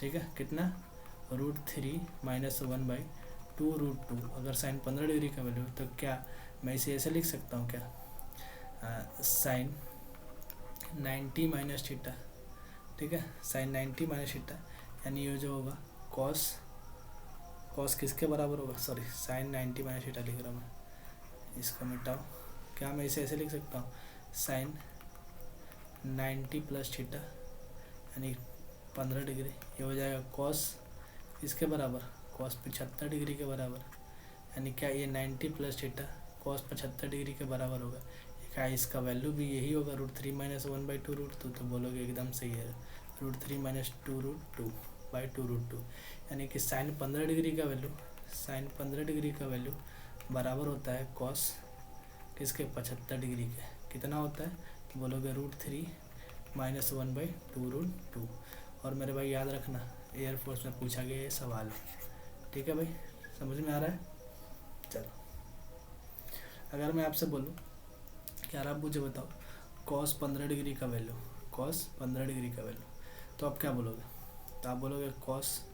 A: ठीक है, कितना, √3 - 1/2√2। अगर साइन 15 डिग्री का वैल्यू है तो क्या मैं इसे ऐसे लिख सकता हूँ क्या, साइन 90 माइनस थीटा। ठीक है, साइन 90 माइनस थीटा, यानी ये जो होगा कॉस किसके बराबर होगा, सॉरी साइन 90 माइनस थीटा लिख रहा हूँ मैं, इसको मिटाओ। क्या मैं इसे ऐसे लिख सकता हूँ, साइन 90 प्लस थीटा यानी 15 डिग्री, ये हो जाएगा कॉस इसके बराबर, कॉस 75 डिग्री के बराबर। यानी क्या ये 90 प्लस थीटा कॉस 75 डिग्री के बराबर होगा। क्या इसका वैल्यू भी यही होगा, √3 - 1/2√2। तो बोलोगे एकदम सही है, √3 - 2√2/2√2। यानी कि साइन 15 डिग्री का वैल्यू, साइन 15 डिग्री का वैल्यू बराबर होता है कॉस किसके, 75 डिग्री के। कितना होता है, तो बोलोगे √3 - 1/2√2। और मेरे भाई याद रखना, एयरफोर्स में पूछा गया ये सवाल है। ठीक है भाई, समझ में आ रहा है। चलो, अगर मैं आपसे बोलूँ कि यार आप मुझे बताओ कॉस 15 डिग्री का वैल्यू, कॉस 15 डिग्री का वैल्यू, तो आप क्या बोलोगे, तो आप बोलोगे कॉस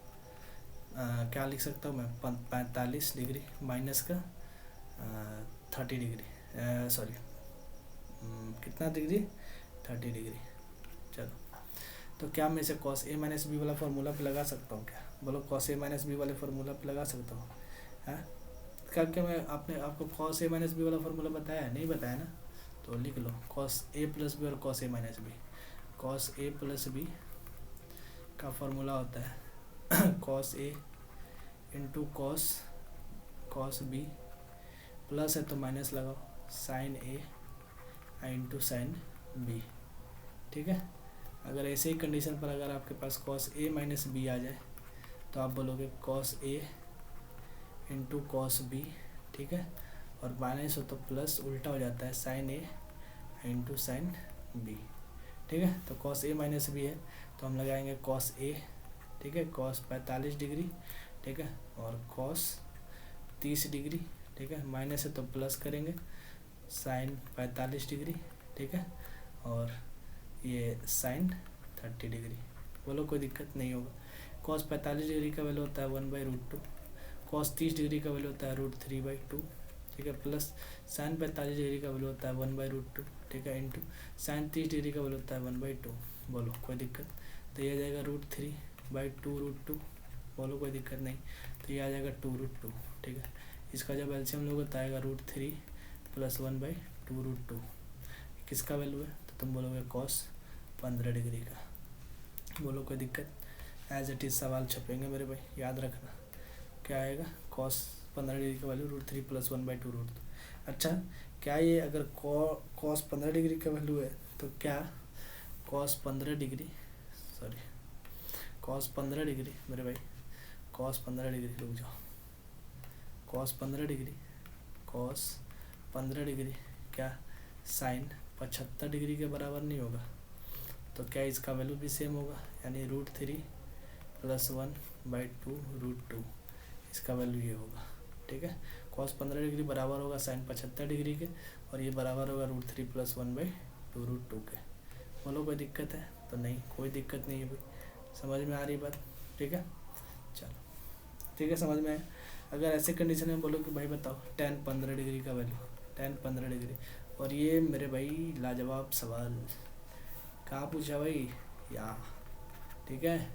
A: क्या लिख सकता हूँ मैं, 45 डिग्री माइनस का 30 डिग्री, सॉरी कितना डिग्री, 30 डिग्री। चलो, तो क्या मैं इसे कॉस A - B वाला फार्मूला पे लगा सकता हूँ क्या, बोलो कॉस A - B वाले फार्मूला पे लगा सकता हूँ। हाँ, क्या मैं आपने आपको कॉस A - B वाला फार्मूला बताया है, नहीं बताया ना, तो लिख लो कॉस A + B और cos A - B। Cos A + B का फार्मूला होता है cos A into cos B, plus है तो माइनस लगाओ, sine A into sine B। ठीक है, अगर ऐसे ही कंडीशन पर अगर आपके पास कॉस A - B आ जाए तो आप बोलोगे cos A into cos B। ठीक है, और माइनस हो तो प्लस उल्टा हो जाता है, sine A into sine B। ठीक है, तो कॉस A - B है तो हम लगाएंगे कॉस A। ठीक है, कॉस 45 डिग्री। ठीक है, और कॉस 30 डिग्री। ठीक है, माइनस है तो प्लस करेंगे, साइन 45 डिग्री। ठीक है, और ये साइन 30 डिग्री। बोलो कोई दिक्कत नहीं होगा। कॉस 45 डिग्री का वैल्यू होता है 1/√2, कॉस 30 डिग्री का वैल्यू होता है √3/2। ठीक है, प्लस साइन 45 डिग्री का वैल्यू होता है 1/√2। ठीक है, इंटू साइन 30 डिग्री का वैल्यू होता है 1/2। बोलो कोई दिक्कत, तो ये आ जाएगा √3/2√2। बोलो कोई दिक्कत नहीं, तो ये आ जाएगा 2√2। ठीक है, इसका जब एलसीएम लोगे तो आएगा √3 + 1/2√2। किसका वैल्यू है, तो तुम बोलोगे कॉस 15 डिग्री का। बोलो कोई दिक्कत, एज इट इज़ सवाल छपेंगे मेरे भाई, याद रखना क्या आएगा, कॉस 15 डिग्री का वैल्यू √3 + 1/2√2। अच्छा, क्या ये अगर कॉस 15 डिग्री का वैल्यू है तो क्या cos 15 degree, sorry cos 15 degree मेरे भाई, कॉस 15 डिग्री, रुक जाओ, कॉस 15 डिग्री क्या साइन 75 डिग्री के बराबर नहीं होगा, तो क्या इसका वैल्यू भी सेम होगा, यानी √3 + 1/2√2, इसका वैल्यू ये होगा। ठीक है, कॉस 15 डिग्री बराबर होगा साइन 75 डिग्री के, और ये बराबर होगा √3 + 1/2√2 के। बोलो कोई दिक्कत है, तो नहीं कोई दिक्कत नहीं है भाई, समझ में आ रही बात। ठीक है, चलो ठीक है, समझ में आया। अगर ऐसे कंडीशन में बोलो कि भाई बताओ tan 15 डिग्री का वैल्यू, tan 15 डिग्री, और ये मेरे भाई लाजवाब सवाल कहाँ पूछा भाई, यहाँ। ठीक है,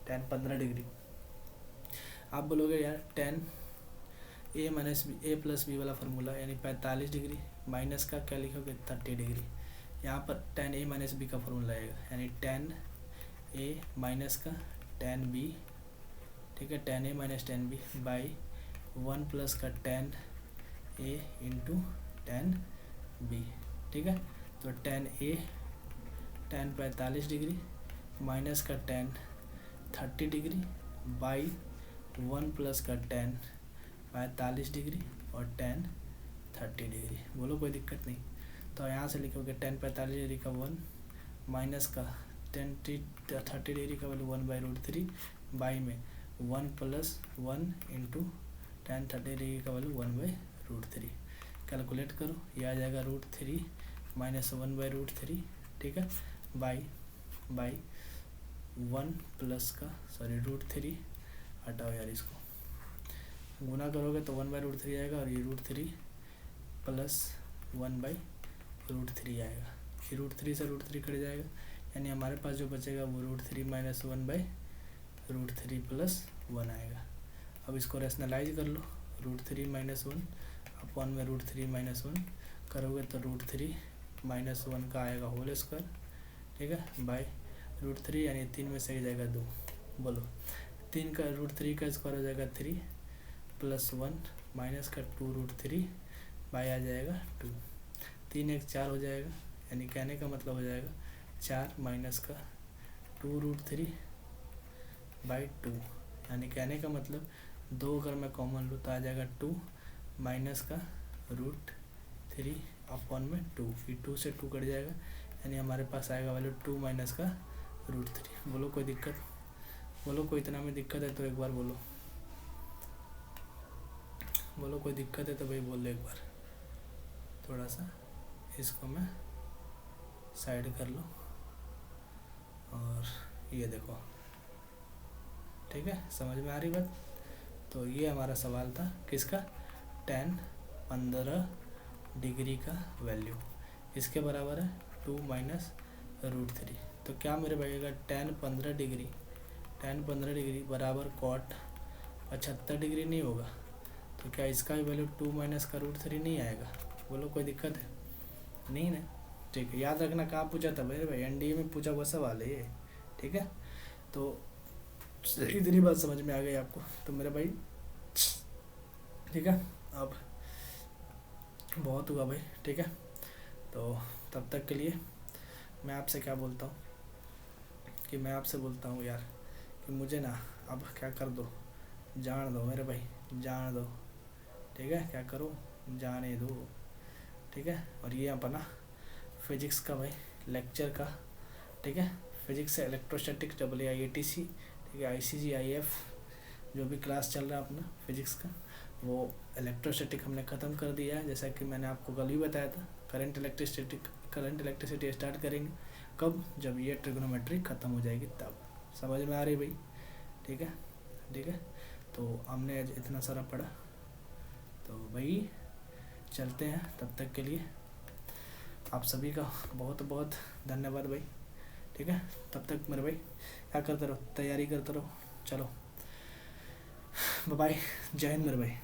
A: tan 15 डिग्री, आप बोलोगे यार tan A + B वाला फार्मूला, यानी 45 डिग्री माइनस का क्या लिखोगे 30 डिग्री, यहाँ पर tan A - B का फार्मूला आएगा, यानी tan A माइनस का tan B। ठीक है, tan A - tan B by 1 plus का tan A into tan B। ठीक है, तो tan A tan 45 degree minus का tan 30 डिग्री बाई 1 प्लस का tan 45 डिग्री और tan 30 डिग्री। बोलो कोई दिक्कत नहीं, तो यहाँ से लिखोगे tan 45 डिग्री का 1 माइनस का tan 30 डिग्री का वैल्यू 1/√3 बाई में 1 प्लस 1 इंटू tan 30 डिग्री का वैल्यू 1/√3। कैलकुलेट करो, ये आ जाएगा √3 माइनस 1/√3, ठीक है, बाई 1 प्लस का √3, हटाओ यार इसको, गुना करोगे तो 1/√3 आएगा और ये √3 प्लस 1/√3 आएगा। ये √3 से √3 कट जाएगा, यानी हमारे पास जो बचेगा वो √3 माइनस 1/√3 प्लस 1 आएगा। अब इसको रेशनलाइज कर लो, √3 माइनस 1 अपॉन में √3 माइनस 1 करोगे तो √3 माइनस 1 का आएगा होल स्क्वायर, ठीक है, बाई √3, यानी 3 में से जाएगा 2, बोलो 3 का √3 का स्क्वायर हो जाएगा 3 प्लस 1 माइनस का 2√3 बाई आ जाएगा 2, 3 1 4 हो जाएगा, यानी कहने का मतलब हो जाएगा 4 माइनस का 2√3 बाई 2, यानी कहने का मतलब 2 अगर मैं कॉमन लूँ तो आ जाएगा 2 माइनस का √3 अपॉन में 2, फिर 2 से 2 कट जाएगा, यानी हमारे पास आएगा वैल्यू 2 माइनस का √3। बोलो कोई दिक्कत, बोलो कोई इतना में दिक्कत है तो एक बार बोलो, बोलो कोई दिक्कत है तो भाई बोल लो एक बार। थोड़ा सा इसको मैं साइड कर लो और ये देखो, ठीक है, समझ में आ रही बात। तो ये हमारा सवाल था किसका, tan 15 डिग्री का वैल्यू, इसके बराबर है 2 माइनस √3। तो क्या मेरे भाई tan 15 डिग्री बराबर cot 75 डिग्री नहीं होगा, तो क्या इसका भी वैल्यू 2 माइनस का √3 नहीं आएगा? बोलो कोई दिक्कत है? नहीं ना, ठीक है, याद रखना कहाँ पूछा था मेरे भाई, एनडीए में पूछा हुआ सवाल है ये, ठीक है। तो इतनी बात समझ में आ गई आपको तो मेरे भाई, ठीक है, अब बहुत हुआ भाई, ठीक है। तो तब तक के लिए मैं आपसे क्या बोलता हूँ कि मैं आपसे बोलता हूँ यार कि मुझे ना अब क्या कर दो, जान दो मेरे भाई, जान दो, ठीक है, क्या करो, जाने दो, ठीक है। और ये अपना फिजिक्स का भाई लेक्चर का, ठीक है, फिजिक्स इलेक्ट्रोस्टैटिक AAIATC, ठीक है, ICG IF जो भी क्लास चल रहा है अपना फिजिक्स का, वो इलेक्ट्रोस्टैटिक हमने ख़त्म कर दिया है। जैसा कि मैंने आपको कल भी बताया था, करंट इलेक्ट्रिसिटी स्टार्ट करेंगे कब, जब ये ट्रिग्नोमेट्री ख़त्म हो जाएगी तब। समझ में आ रही भाई, ठीक है, ठीक है। तो हमने आज इतना सारा पढ़ा, तो भाई चलते हैं, तब तक के लिए आप सभी का बहुत बहुत धन्यवाद भाई, ठीक है। तब तक मेरे भाई क्या करते रहो, तैयारी करते रहो, चलो बाय, जय हिंद मेरे भाई।